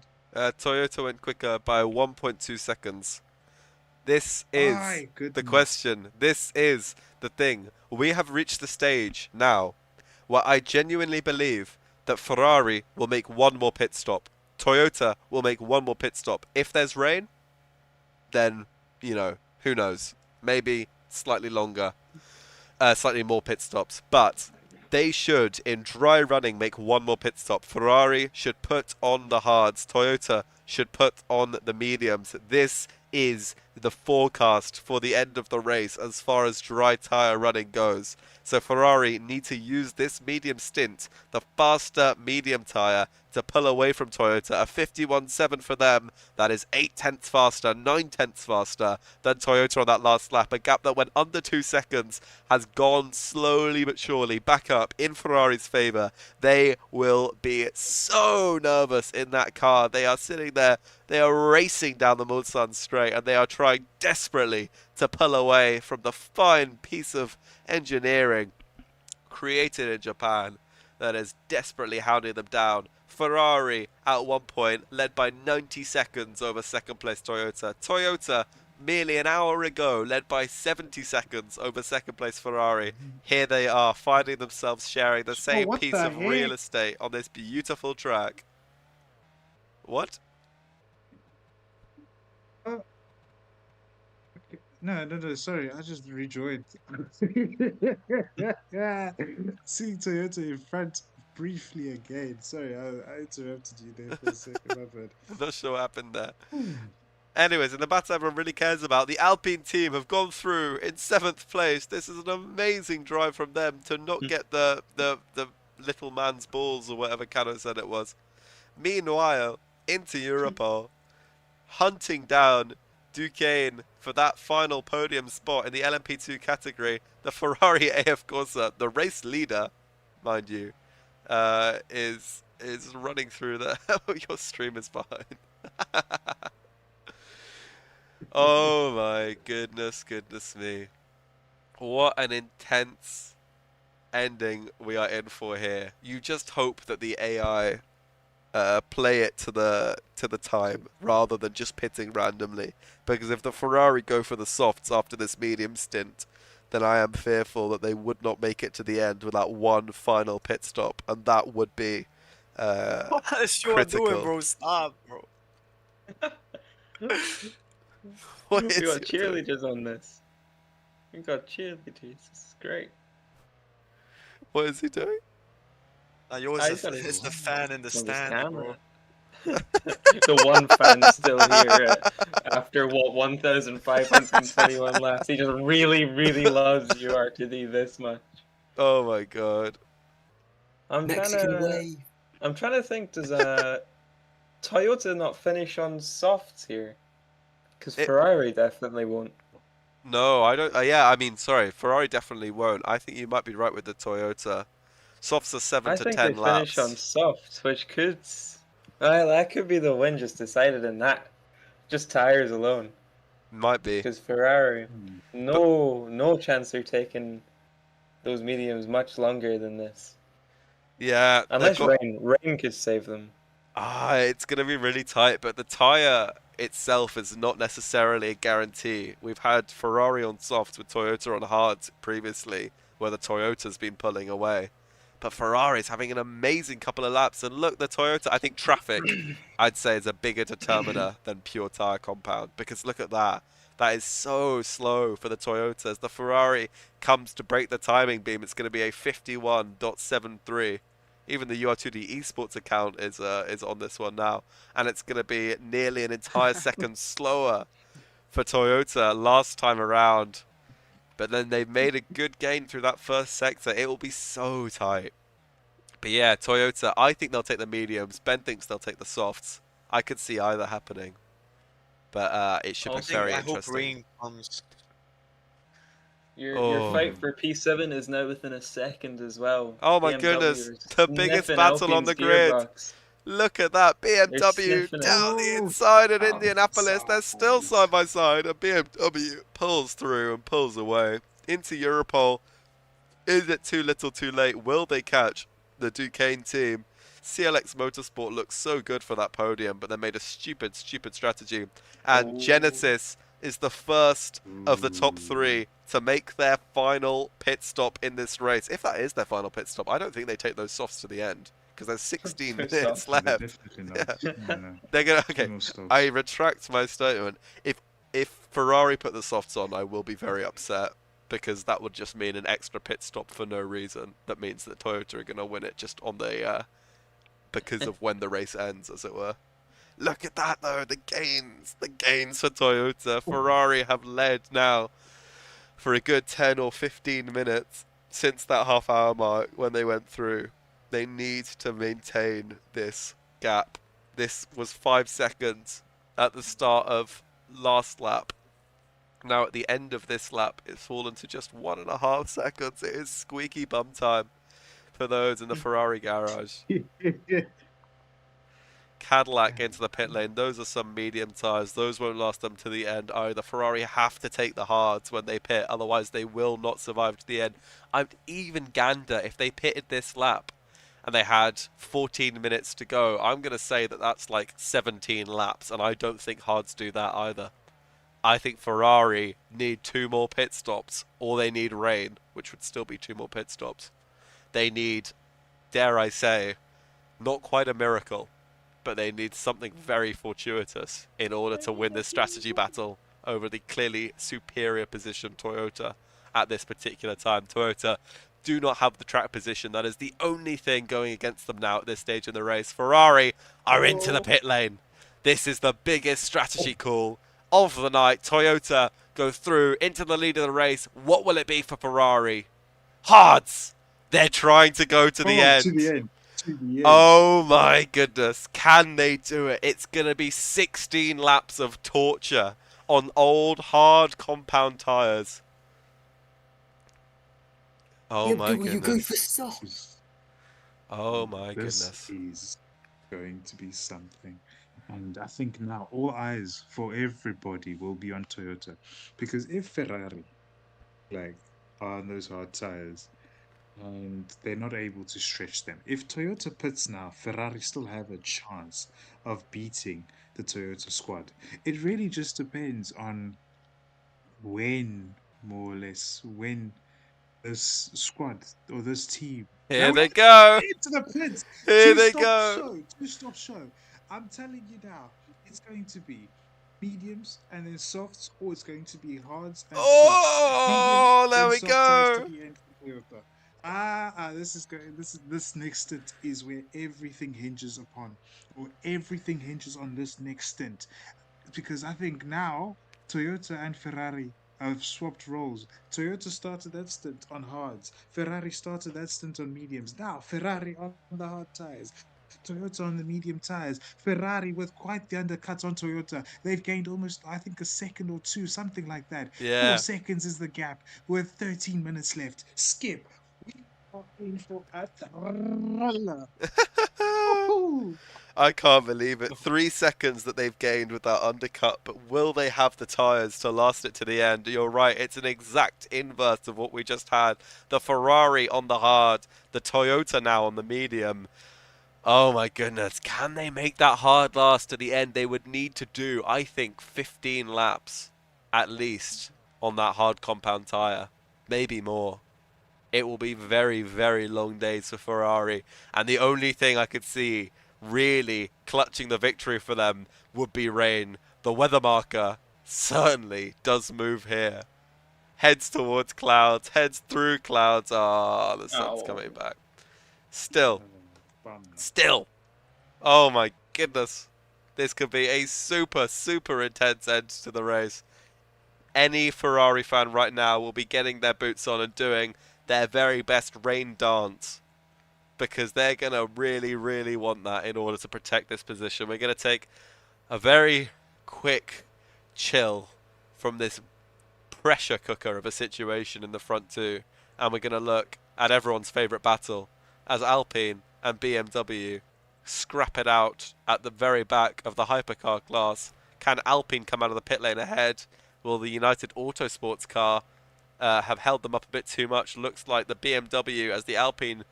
Toyota went quicker by 1.2 seconds. This is My the goodness. question. This is the thing. We have reached the stage now where I genuinely believe that Ferrari will make one more pit stop. Toyota will make one more pit stop. If there's rain, then, you know, who knows? Maybe slightly longer, slightly more pit stops. But they should, in dry running, make one more pit stop. Ferrari should put on the hards. Toyota should put on the mediums. This is the forecast for the end of the race as far as dry tyre running goes. So Ferrari need to use this medium stint, the faster medium tyre, to pull away from Toyota. A 51.7 for them. That is 8 tenths faster, 9 tenths faster than Toyota on that last lap. A gap that went under 2 seconds has gone slowly but surely back up in Ferrari's favour. They will be so nervous in that car. They are sitting there. They are racing down the Mulsanne straight, and they are trying desperately to pull away from the fine piece of engineering created in Japan that is desperately hounding them down. Ferrari at one point led by 90 seconds over second place Toyota. Toyota merely an hour ago led by 70 seconds over second place Ferrari. Here they are finding themselves sharing the same what piece the of heck? real estate on this beautiful track. What? No, sorry, I just rejoined. Seeing Toyota in front briefly again. Sorry, I interrupted you there for a second, my bad. I'm not sure what happened there. Anyways, in the battle everyone really cares about, the Alpine team have gone through in 7th place. This is an amazing drive from them to not get the little man's balls or whatever Cano said it was. Meanwhile, into Europol, hunting down Duquesne for that final podium spot in the LMP2 category. The Ferrari AF Corsa, the race leader, mind you, is running through the... Your stream is behind. Oh my goodness, goodness me. What an intense ending we are in for here. You just hope that the AI play it to the time rather than just pitting randomly. Because if the Ferrari go for the softs after this medium stint, then I am fearful that they would not make it to the end without one final pit stop, and that would be What is you doing, critical. bro? Stop, bro. What We is got you doing? cheerleaders on this. We got cheerleaders. This is great. What is he doing? Yo, I got it. it's the fan in the On this stand, bro. camera. The one fan still here after what 1,521 laps. He just really, really loves UR2D this much. Oh my god. I'm trying to think. Does Toyota not finish on softs here? Because Ferrari definitely won't. No, I don't. Yeah, I mean, sorry, Ferrari definitely won't. I think you might be right with the Toyota. Softs are 7 I to think 10 they laps. finish on softs, which could. Well, that could be the win just decided in that. Just tires alone. Might be. Because Ferrari, no chance they're taking those mediums much longer than this. Yeah. Unless rain could save them. It's gonna be really tight, but the tire itself is not necessarily a guarantee. We've had Ferrari on softs with Toyota on hards previously, where the Toyota's been pulling away. But Ferrari's having an amazing couple of laps, and look, the Toyota, I think traffic, I'd say, is a bigger determiner than pure tire compound, because look at that. That is so slow for the Toyota. As the Ferrari comes to break the timing beam, it's going to be a 51.73. Even the UR2D esports account is on this one now, and it's going to be nearly an entire second slower for Toyota last time around. But then they've made a good gain through that first sector. It will be so tight. But yeah, Toyota, I think they'll take the mediums. Ben thinks they'll take the softs. I could see either happening. But it should be very I hope interesting. rain comes. Your fight for P7 is now within a second as well. Oh my BMW goodness, is the biggest sniffing battle on Alpine's the grid. gearbox. Look at that, BMW sniffing it. down the inside at Oh, Indianapolis. They're still side by side. A BMW pulls through and pulls away into Europol. Is it too little too late? Will they catch the Duquesne team? CLX Motorsport looks so good for that podium, but they made a stupid strategy. And Genesis is the first of the top three to make their final pit stop in this race. If that is their final pit stop, I don't think they take those softs to the end, because there's 16 minutes left. Definitely not. No. They're gonna. Okay, No stops. I retract my statement. If Ferrari put the softs on, I will be very upset, because that would just mean an extra pit stop for no reason. That means that Toyota are gonna win it just on the because of when the race ends, as it were. Look at that though, the gains for Toyota. Ferrari have led now for a good 10 or 15 minutes since that half-hour mark when they went through. They need to maintain this gap. This was 5 seconds at the start of last lap. Now at the end of this lap, it's fallen to just 1.5 seconds. It is squeaky bum time for those in the Ferrari garage. Cadillac into the pit lane. Those are some medium tyres. Those won't last them to the end either. Ferrari have to take the hards when they pit, otherwise they will not survive to the end. I'd even gander if they pitted this lap and they had 14 minutes to go. I'm going to say that that's like 17 laps, and I don't think hards do that either. I think Ferrari need 2 more pit stops, or they need rain, which would still be 2 more pit stops. They need, dare I say, not quite a miracle, but they need something very fortuitous in order to win this strategy battle over the clearly superior position Toyota at this particular time. Toyota do not have the track position. That is the only thing going against them now at this stage in the race. Ferrari are into the pit lane. This is the biggest strategy call of the night. Toyota go through into the lead of the race. What will it be for Ferrari? Hards! They're trying to go to the end. To the end. Oh my goodness, can they do it? It's going to be 16 laps of torture on old hard compound tyres. Oh my goodness. Oh my goodness. This is going to be something. And I think now all eyes for everybody will be on Toyota. Because if Ferrari, like, are on those hard tires and they're not able to stretch them, if Toyota pits now, Ferrari still have a chance of beating the Toyota squad. It really just depends on when, more or less, when this squad or this team. Here Now they we're go. into the pits. Here Two they stop go. show. Two stop show. I'm telling you now, it's going to be mediums and then softs, or it's going to be hards and softs. Mediums, Oh, there then we soft tires to go. the end for Toyota. This is going. This next stint is where everything hinges upon, or everything hinges on this next stint, because I think now Toyota and Ferrari have swapped roles. Toyota started that stint on hards. Ferrari started that stint on mediums. Now Ferrari on the hard tires. Toyota on the medium tires. Ferrari with quite the undercut on Toyota. They've gained almost, I think, a second or two, something like that. Four Yeah. seconds is the gap with 13 minutes left. Skip. We are in for a thriller. Woohoo! I can't believe it. 3 seconds that they've gained with that undercut, but will they have the tyres to last it to the end? You're right, it's an exact inverse of what we just had. The Ferrari on the hard, the Toyota now on the medium. Oh my goodness, can they make that hard last to the end? They would need to do, I think, 15 laps at least on that hard compound tyre. Maybe more. It will be very, very long days for Ferrari. And the only thing I could see really clutching the victory for them would be rain. The weather marker certainly does move here. Heads towards clouds, heads through clouds. Ah, the sun's coming back. Still, Bum. still. Oh my goodness. This could be a super, super intense end to the race. Any Ferrari fan right now will be getting their boots on and doing their very best rain dance, because they're going to really, really want that in order to protect this position. We're going to take a very quick chill from this pressure cooker of a situation in the front two, and we're going to look at everyone's favourite battle as Alpine and BMW scrap it out at the very back of the hypercar class. Can Alpine come out of the pit lane ahead? Will the United Autosports car have held them up a bit too much? Looks like the BMW, as the Alpine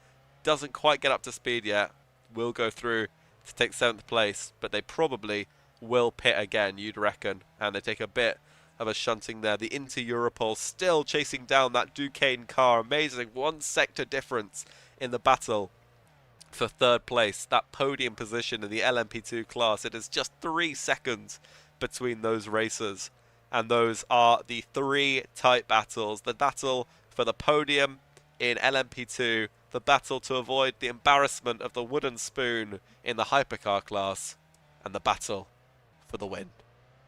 doesn't quite get up to speed yet, will go through to take 7th place, but they probably will pit again, you'd reckon, and they take a bit of a shunting there. The Inter Europol still chasing down that Duquesne car. Amazing, 1 sector difference in the battle for 3rd place. That podium position in the LMP2 class, it is just 3 seconds between those racers. And those are the 3 tight battles. The battle for the podium in LMP2, the battle to avoid the embarrassment of the wooden spoon in the hypercar class, and the battle for the win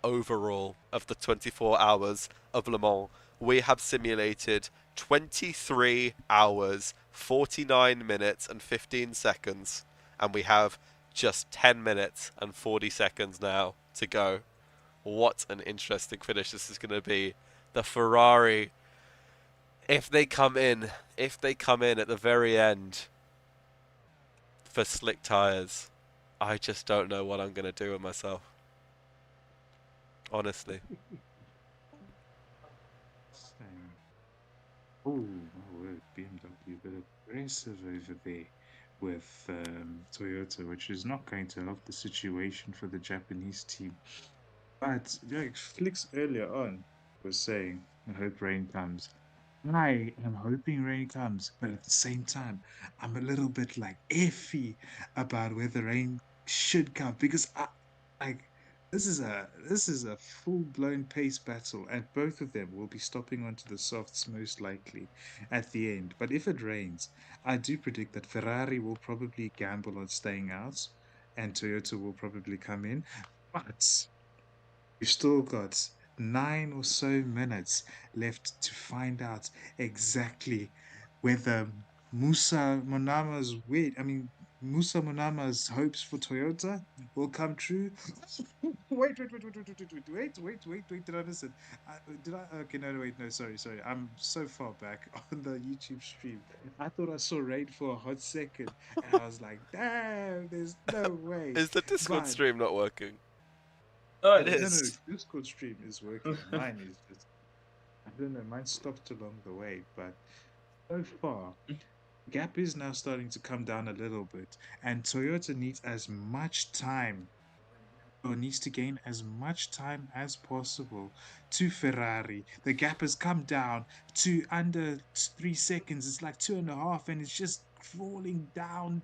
overall of the 24 hours of Le Mans. We have simulated 23 hours, 49 minutes and 15 seconds, and we have just 10 minutes and 40 seconds now to go. What an interesting finish this is going to be. The Ferrari, if they come in at the very end for slick tyres, I just don't know what I'm going to do with myself. Honestly. Same. Oh, my word, BMW, a bit aggressive over there with Toyota, which is not going to help the situation for the Japanese team. But like Flicks earlier on was saying, I hope rain comes. I am hoping rain comes, but at the same time, I'm a little bit like iffy about whether rain should come, because like this is a full blown pace battle, and both of them will be stopping onto the softs most likely at the end. But if it rains, I do predict that Ferrari will probably gamble on staying out, and Toyota will probably come in. But we've still got 9 or so minutes left to find out exactly whether Musa Monama's weight. I mean, Musa Munama's hopes for Toyota will come true. Wait. Did I listen? Did I? Okay, no, wait, no, sorry. I'm so far back on the YouTube stream. I thought I saw rain for a hot second, and I was like, damn, there's no way. Is the Discord But stream not working? Oh, It it no, is. is. Discord stream is working. Mine is just, I don't know, mine stopped along the way, but so far. Gap is now starting to come down a little bit, and Toyota needs as much time or needs to gain as much time as possible to Ferrari. The gap has come down to under 3 seconds. It's like 2.5, and it's just falling down.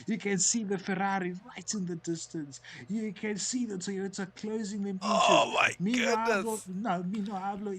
You can see the Ferrari right in the distance. You can see the Toyota closing them inches. Oh my goodness! Mi no hablo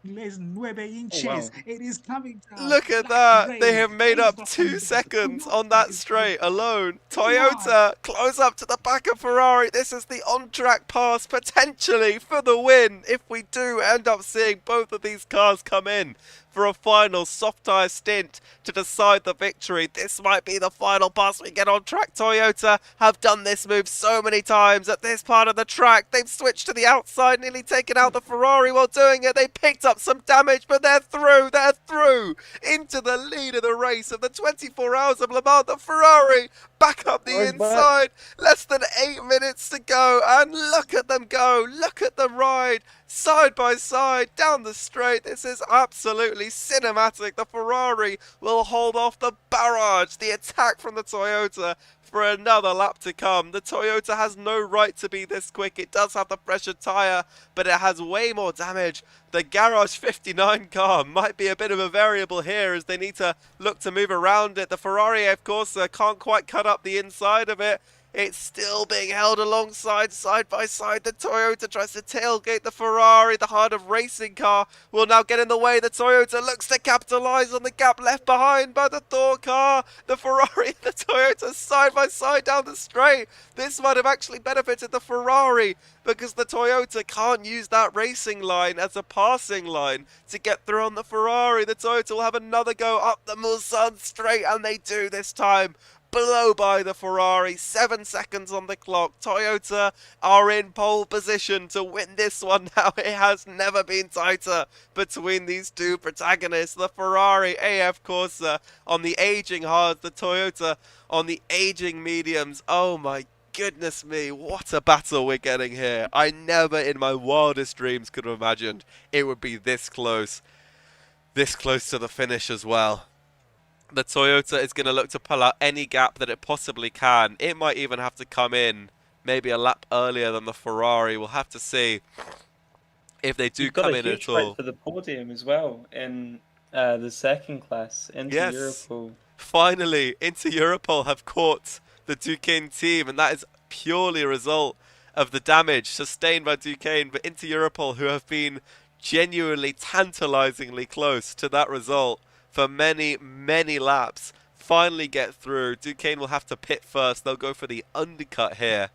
inglés 9 inches. wow. It is coming down. Look at like that! They rain. have made Rain up is 2 behind us. seconds on Toyota that is straight alone. Come on. Toyota close up to the back of Ferrari. This is the on-track pass potentially for the win if we do end up seeing both of these cars come in for a final soft tyre stint to decide the victory. This might be the final pass we get on track. Toyota have done this move so many times at this part of the track. They've switched to the outside, nearly taken out the Ferrari while doing it. They picked up some damage, but they're through. They're through into the lead of the race of the 24 Hours of Le Mans. The Ferrari back up the Ferrari's back. inside. Less than 8 minutes to go, and look at them go. Look at them ride side by side down the straight. This is absolutely cinematic. The Ferrari will hold off the barrage, the attack from the Toyota for another lap to come. The Toyota has no right to be this quick. It does have the fresher tyre, but it has way more damage. The Garage 59 car might be a bit of a variable here as they need to look to move around it. The Ferrari, of course, can't quite cut up the inside of it. It's still being held alongside, side by side. The Toyota tries to tailgate the Ferrari. The Heart of Racing car will now get in the way. The Toyota looks to capitalise on the gap left behind by the Thor car. The Ferrari and the Toyota side by side down the straight. This might have actually benefited the Ferrari because the Toyota can't use that racing line as a passing line to get through on the Ferrari. The Toyota will have another go up the Mulsanne straight, and they do this time. Blow by the Ferrari, 7 seconds on the clock. Toyota are in pole position to win this one now. It has never been tighter between these two protagonists. The Ferrari AF Corsa on the aging hards, the Toyota on the aging mediums. Oh my goodness me, what a battle we're getting here. I never in my wildest dreams could have imagined it would be this close to the finish as well. The Toyota is going to look to pull out any gap that it possibly can. It might even have to come in maybe a lap earlier than the Ferrari. We'll have to see if they do You've got come a in huge at fight all. for the podium as well in the second class into Yes. Europol. Finally, Inter Europol have caught the Duquesne team, and that is purely a result of the damage sustained by Duquesne. But Inter Europol, who have been genuinely tantalizingly close to that result for many, many laps, finally get through. Duquesne will have to pit first. They'll go for the undercut here.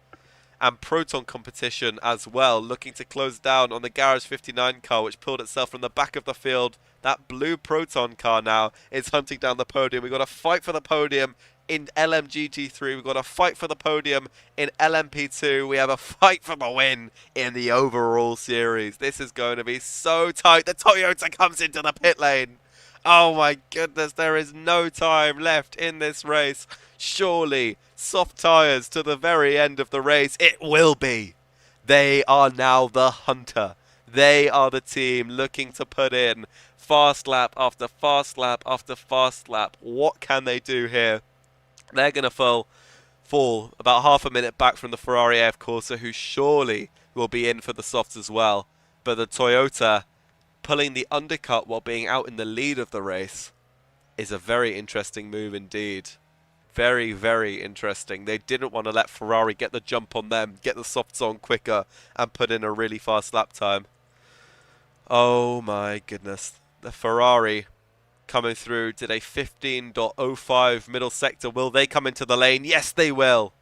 And Proton competition as well, looking to close down on the Garage 59 car, which pulled itself from the back of the field. That blue Proton car now is hunting down the podium. We've got to fight for the podium in LMGT3. We've got to fight for the podium in LMP2. We have a fight for the win in the overall series. This is going to be so tight. The Toyota comes into the pit lane. Oh my goodness, there is no time left in this race. Surely, soft tyres to the very end of the race. It will be. They are now the hunter. They are the team looking to put in fast lap after fast lap after fast lap. What can they do here? They're going to fall about half a minute back from the Ferrari AF Corsa, who surely will be in for the softs as well. But the Toyota pulling the undercut while being out in the lead of the race is a very interesting move indeed. Very, very interesting. They didn't want to let Ferrari get the jump on them, get the softs on quicker, and put in a really fast lap time. Oh my goodness. The Ferrari coming through did a 15.05 middle sector. Will they come into the lane? Yes, they will.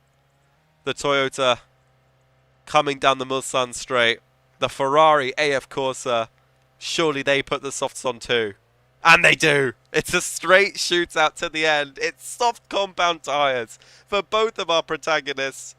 The Toyota coming down the Mulsanne straight. The Ferrari AF Corsa, surely they put the softs on too. And they do. It's a straight shootout to the end. It's soft compound tyres for both of our protagonists.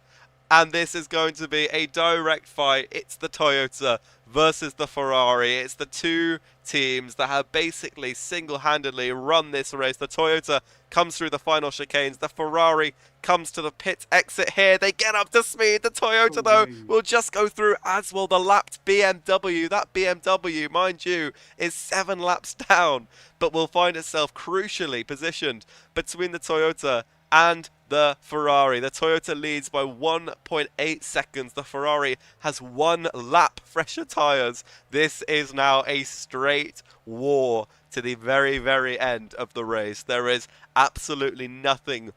And this is going to be a direct fight. It's the Toyota versus the Ferrari. It's the two teams that have basically single-handedly run this race. The Toyota comes through the final chicanes. The Ferrari comes to the pit exit here. They get up to speed. The Toyota, though, will just go through, as will the lapped BMW. That BMW, mind you, is 7 laps down, but will find itself crucially positioned between the Toyota and the Ferrari. The Toyota leads by 1.8 seconds. The Ferrari has 1 lap fresher tyres. This is now a straight war to the very, very end of the race. There is absolutely nothing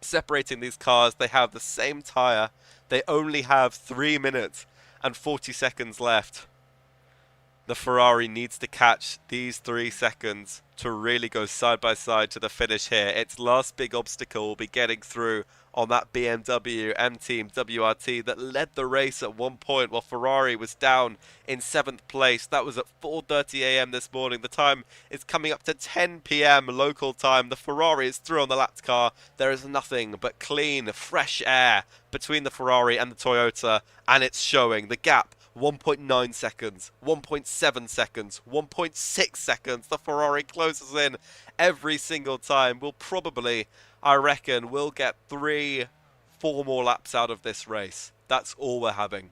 separating these cars. They have the same tyre. They only have 3 minutes and 40 seconds left. The Ferrari needs to catch these 3 seconds to really go side by side to the finish here. Its last big obstacle will be getting through on that BMW M-Team WRT that led the race at one point while Ferrari was down in 7th place. That was at 4:30 a.m. this morning. The time is coming up to 10 p.m. local time. The Ferrari is through on the lapped car. There is nothing but clean, fresh air between the Ferrari and the Toyota, and it's showing. The gap 1.9 seconds, 1.7 seconds, 1.6 seconds. The Ferrari closes in every single time. We'll probably, I reckon, we'll get 3-4 more laps out of this race. That's all we're having.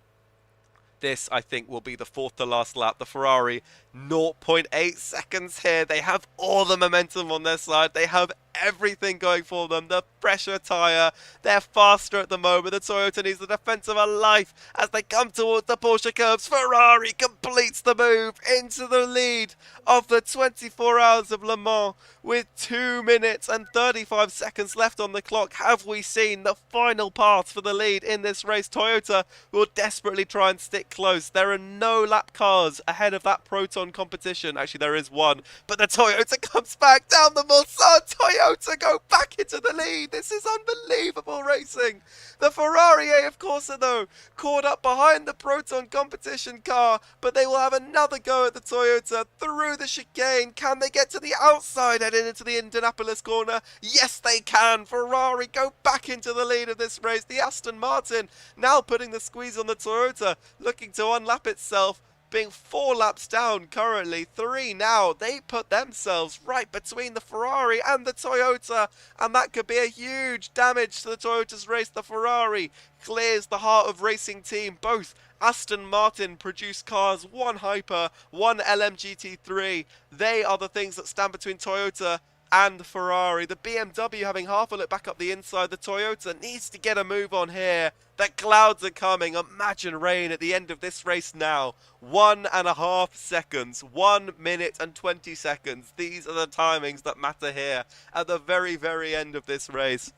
This, I think, will be the 4th to last lap. The Ferrari, 0.8 seconds here. They have all the momentum on their side. They have everything going for them. The pressure tyre, they're faster at the moment. The Toyota needs the defense of a life as they come towards the Porsche curbs. Ferrari completes the move into the lead of the 24 Hours of Le Mans with 2 minutes and 35 seconds left on the clock. Have we seen the final path for the lead in this race? Toyota will desperately try and stick close. There are no lap cars ahead of that Proton competition. Actually, there is one, but the Toyota comes back down the Mulsanne. Toyota go back into the lead. This is unbelievable racing. The Ferrari, of course, are though caught up behind the Proton competition car, but they will have another go at the Toyota through the chicane. Can they get to the outside heading into the Indianapolis corner? Yes, they can. Ferrari go back into the lead of this race. The Aston Martin now putting the squeeze on the Toyota, looking to unlap itself, being 4 laps down currently, 3 now. They put themselves right between the Ferrari and the Toyota, and that could be a huge damage to the Toyota's race. The Ferrari clears the heart of racing team. Both Aston Martin produce cars, one Hyper, one LMGT3. They are the things that stand between Toyota and the Ferrari. The BMW having half a look back up the inside. The Toyota needs to get a move on here. The clouds are coming. Imagine rain at the end of this race now. 1.5 seconds. 1 minute and 20 seconds. These are the timings that matter here at the very, very end of this race.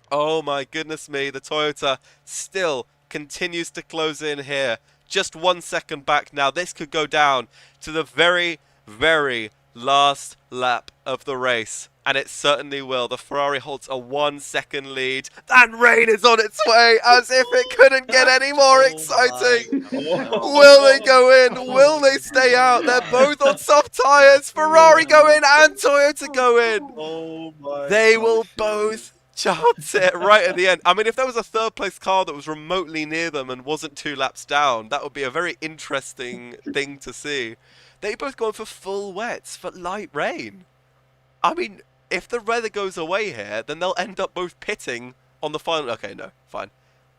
Oh my goodness me. The Toyota still continues to close in here. Just 1 second back now. This could go down to the very, very last lap of the race, and it certainly will. The Ferrari holds a 1 second lead, and rain is on its way, as if it couldn't get any more exciting. Will they go in? Will they stay out? They're both on soft tyres. Ferrari go in and Toyota go in. Oh my They will both chance it right at the end. I mean, if there was a 3rd place car that was remotely near them and wasn't 2 laps down, that would be a very interesting thing to see. They both going for full wets for light rain. I mean, if the weather goes away here, then they'll end up both pitting on the final. Okay, no, fine.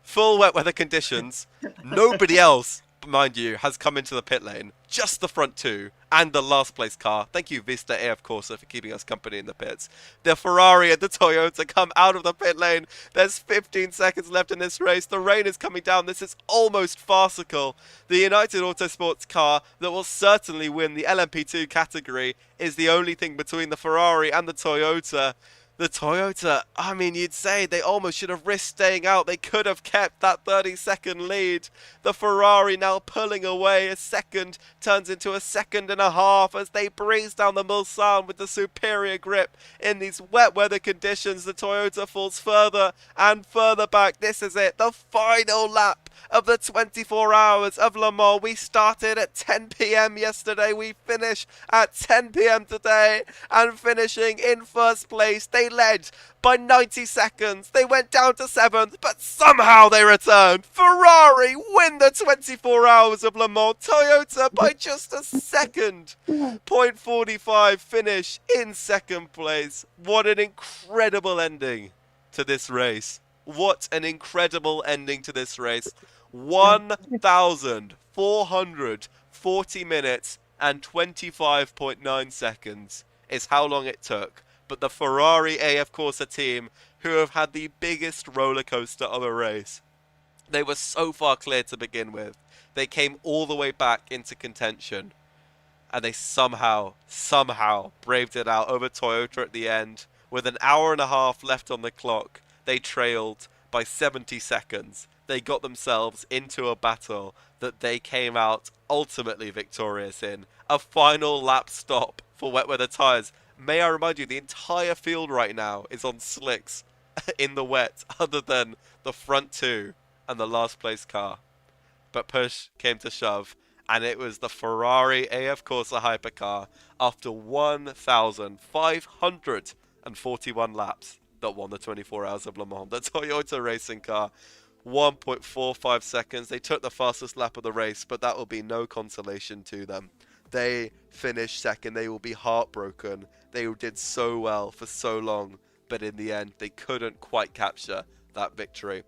Full wet weather conditions. Nobody else, mind you, has come into the pit lane. Just the front 2 and the last place car. Thank you, Vista Air, of course, for keeping us company in the pits. The Ferrari and the Toyota come out of the pit lane. There's 15 seconds left in this race. The rain is coming down. This is almost farcical. The United Autosports car that will certainly win the LMP2 category is the only thing between the Ferrari and the Toyota. The Toyota, I mean, you'd say they almost should have risked staying out. They could have kept that 30-second lead. The Ferrari now pulling away. A second turns into a second and a half as they breeze down the Mulsanne with the superior grip. In these wet weather conditions, the Toyota falls further and further back. This is it, the final lap of the 24 hours of Le Mans. We started at 10 p.m. yesterday. We finish at 10 p.m. today. And finishing in first place, they led by 90 seconds. They went down to 7th, but somehow they returned. Ferrari win the 24 hours of Le Mans. Toyota by just a second. 0.45 finish in second place. What an incredible ending to this race. What an incredible ending to this race. 1,440 minutes and 25.9 seconds is how long it took. But the Ferrari AF Corsa team, who have had the biggest roller coaster of a race, they were so far clear to begin with. They came all the way back into contention. And they somehow braved it out over Toyota at the end. With an hour and a half left on the clock, they trailed by 70 seconds. They got themselves into a battle that they came out ultimately victorious in. A final lap stop for wet weather tyres. May I remind you, the entire field right now is on slicks in the wet, other than the front two and the last place car. But push came to shove, and it was the Ferrari AF Corsa hypercar after 1,541 laps that won the 24 Hours of Le Mans. The Toyota racing car, 1.45 seconds. They took the fastest lap of the race, but that will be no consolation to them. They finished second. They will be heartbroken. They did so well for so long, but in the end, they couldn't quite capture that victory.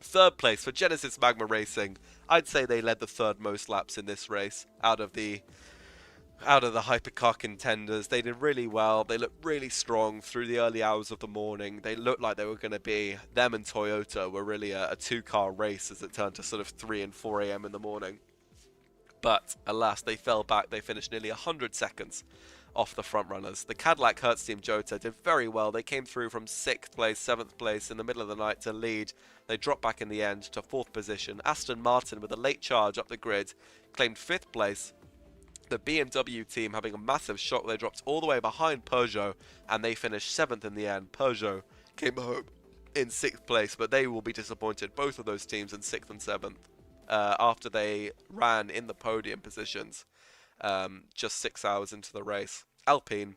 Third place for Genesis Magma Racing. I'd say they led the third most laps in this race out of the hypercar contenders. They did really well. They looked really strong through the early hours of the morning. They looked like they were going to be, them and Toyota were really a two-car race as it turned to sort of 3 and 4 a.m. in the morning. But alas, they fell back. They finished nearly 100 seconds off the front runners. The Cadillac Hertz Team Jota did very well. They came through from 6th place, 7th place in the middle of the night to lead. They dropped back in the end to 4th position. Aston Martin, with a late charge up the grid, claimed 5th place. The BMW team having a massive shock. They dropped all the way behind Peugeot and they finished 7th in the end. Peugeot came home in 6th place, but they will be disappointed, both of those teams in 6th and 7th, after they ran in the podium positions just 6 hours into the race. Alpine,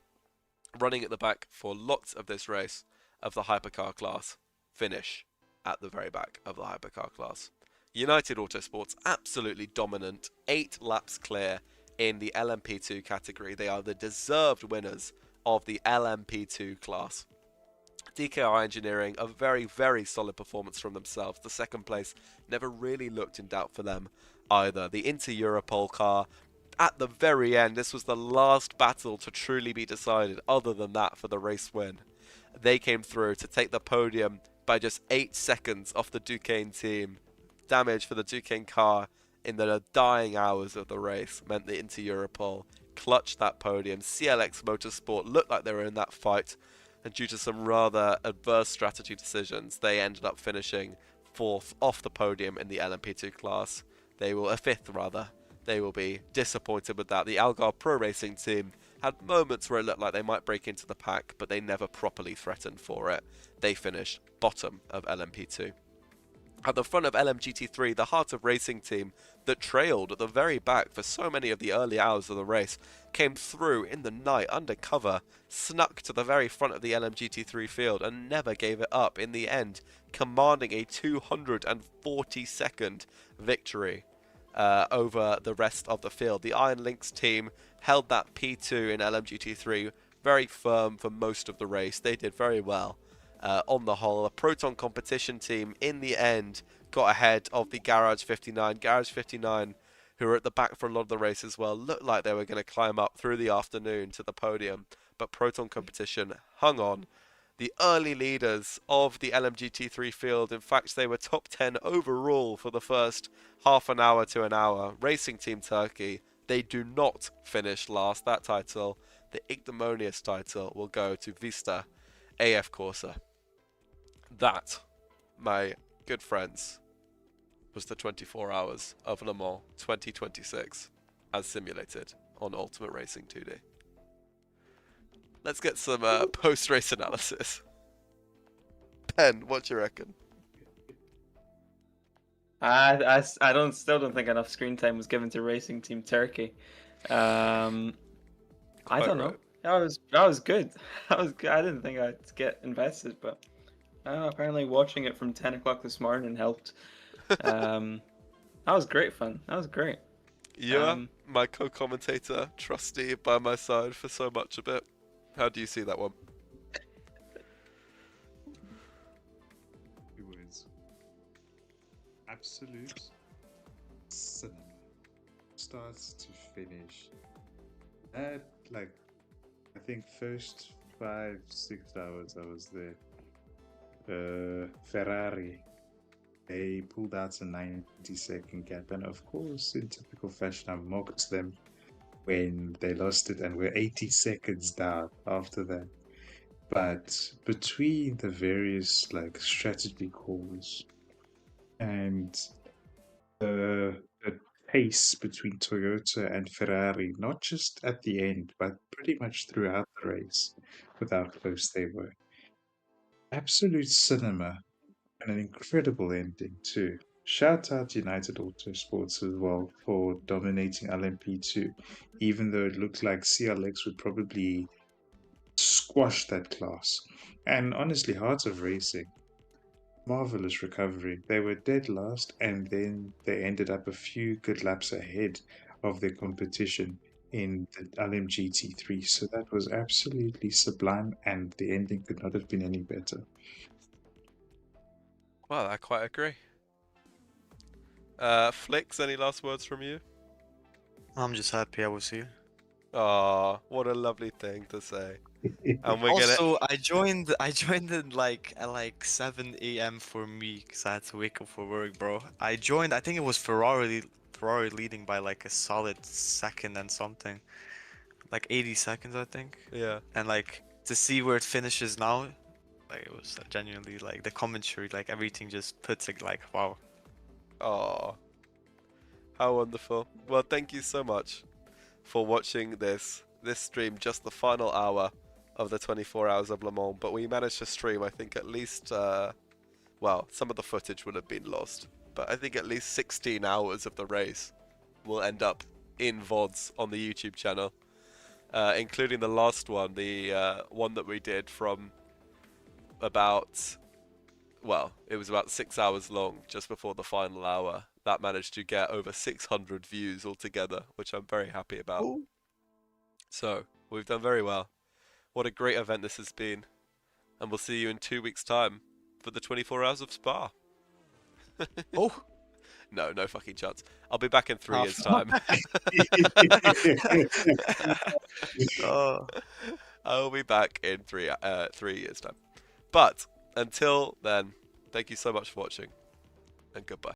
running at the back for lots of this race of the hypercar class, finish at the very back of the hypercar class. United Autosports, absolutely dominant, 8 laps clear in the LMP2 category. They are the deserved winners of the LMP2 class. DKR Engineering, a very, very solid performance from themselves. The second place never really looked in doubt for them either. The Inter-Europol car, at the very end, this was the last battle to truly be decided other than that for the race win. They came through to take the podium by just 8 seconds off the Duquesne team. Damage for the Duquesne car in the dying hours of the race meant the Inter-Europol clutched that podium. CLX Motorsport looked like they were in that fight, and due to some rather adverse strategy decisions, they ended up finishing 4th off the podium in the LMP2 class. They will, 5th rather. They will be disappointed with that. The Algar Pro Racing team had moments where it looked like they might break into the pack, but they never properly threatened for it. They finished bottom of LMP2. At the front of LMGT3, the Heart of Racing team that trailed at the very back for so many of the early hours of the race came through in the night undercover, snuck to the very front of the LMGT3 field and never gave it up in the end, commanding a 240-second victory over the rest of the field. The Iron Lynx team held that P2 in LMGT3 very firm for most of the race. They did very well. On the whole, a Proton competition team in the end got ahead of the Garage 59. Garage 59, who were at the back for a lot of the race as well, looked like they were going to climb up through the afternoon to the podium, but Proton competition hung on. The early leaders of the LMGT3 field, in fact, they were top 10 overall for the first half an hour to an hour. Racing Team Turkey, they do not finish last. That title, the ignominious title, will go to Vista AF Corsa. That, my good friends, was the 24 Hours of Le Mans 2026 as simulated on Ultimate Racing 2D. Let's get some post-race analysis. Ben, what do you reckon? I don't still don't think enough screen time was given to Racing Team Turkey. I Quite don't know. right. That was good. That was good. I didn't think I'd get invested, but apparently watching it from 10 o'clock this morning helped. That was great fun. That was great. Yeah, my co-commentator, trusty by my side for so much of it. How do you see that one? 2 words. Absolute cinema. Starts to finish. At like, I think first 5-6 hours I was there. Ferrari, they pulled out a 90-second gap, and of course, in typical fashion, I mocked them when they lost it and were 80 seconds down after that. But between the various like strategy calls and the pace between Toyota and Ferrari, not just at the end, but pretty much throughout the race, with how close they were. Absolute cinema and an incredible ending, too. Shout out United Autosports as well for dominating LMP2, even though it looked like CLX would probably squash that class. And honestly, Hearts of Racing, marvelous recovery. They were dead last, and then they ended up a few good laps ahead of their competition in the LMGT3. So that was absolutely sublime, and the ending could not have been any better. Well, I quite agree. Flicks, any last words from you? I'm just happy I was here. Aw, what a lovely thing to say. And we're gonna. Also, I joined at like 7 a.m. for me because I had to wake up for work, bro. I joined. I think it was Ferrari leading by like a solid second and something, like 80 seconds, I think. Yeah. And like to see where it finishes now, like it was genuinely like the commentary, like everything just puts it like wow. Aw. How wonderful. Well, thank you so much for watching this stream, just the final hour of the 24 hours of Le Mans. But we managed to stream, I think, at least, well, some of the footage would have been lost, but I think at least 16 hours of the race will end up in VODs on the YouTube channel, including the last one, the one that we did from about, well, it was about 6 hours long just before the final hour. That managed to get over 600 views altogether, which I'm very happy about. Ooh. So, we've done very well. What a great event this has been. And we'll see you in 2 weeks' time for the 24 hours of Spa. Oh. No, no fucking chance. I'll be back in 3 Oh, years' time. Oh. I'll be back in 3 years' time. But until then, thank you so much for watching, and goodbye.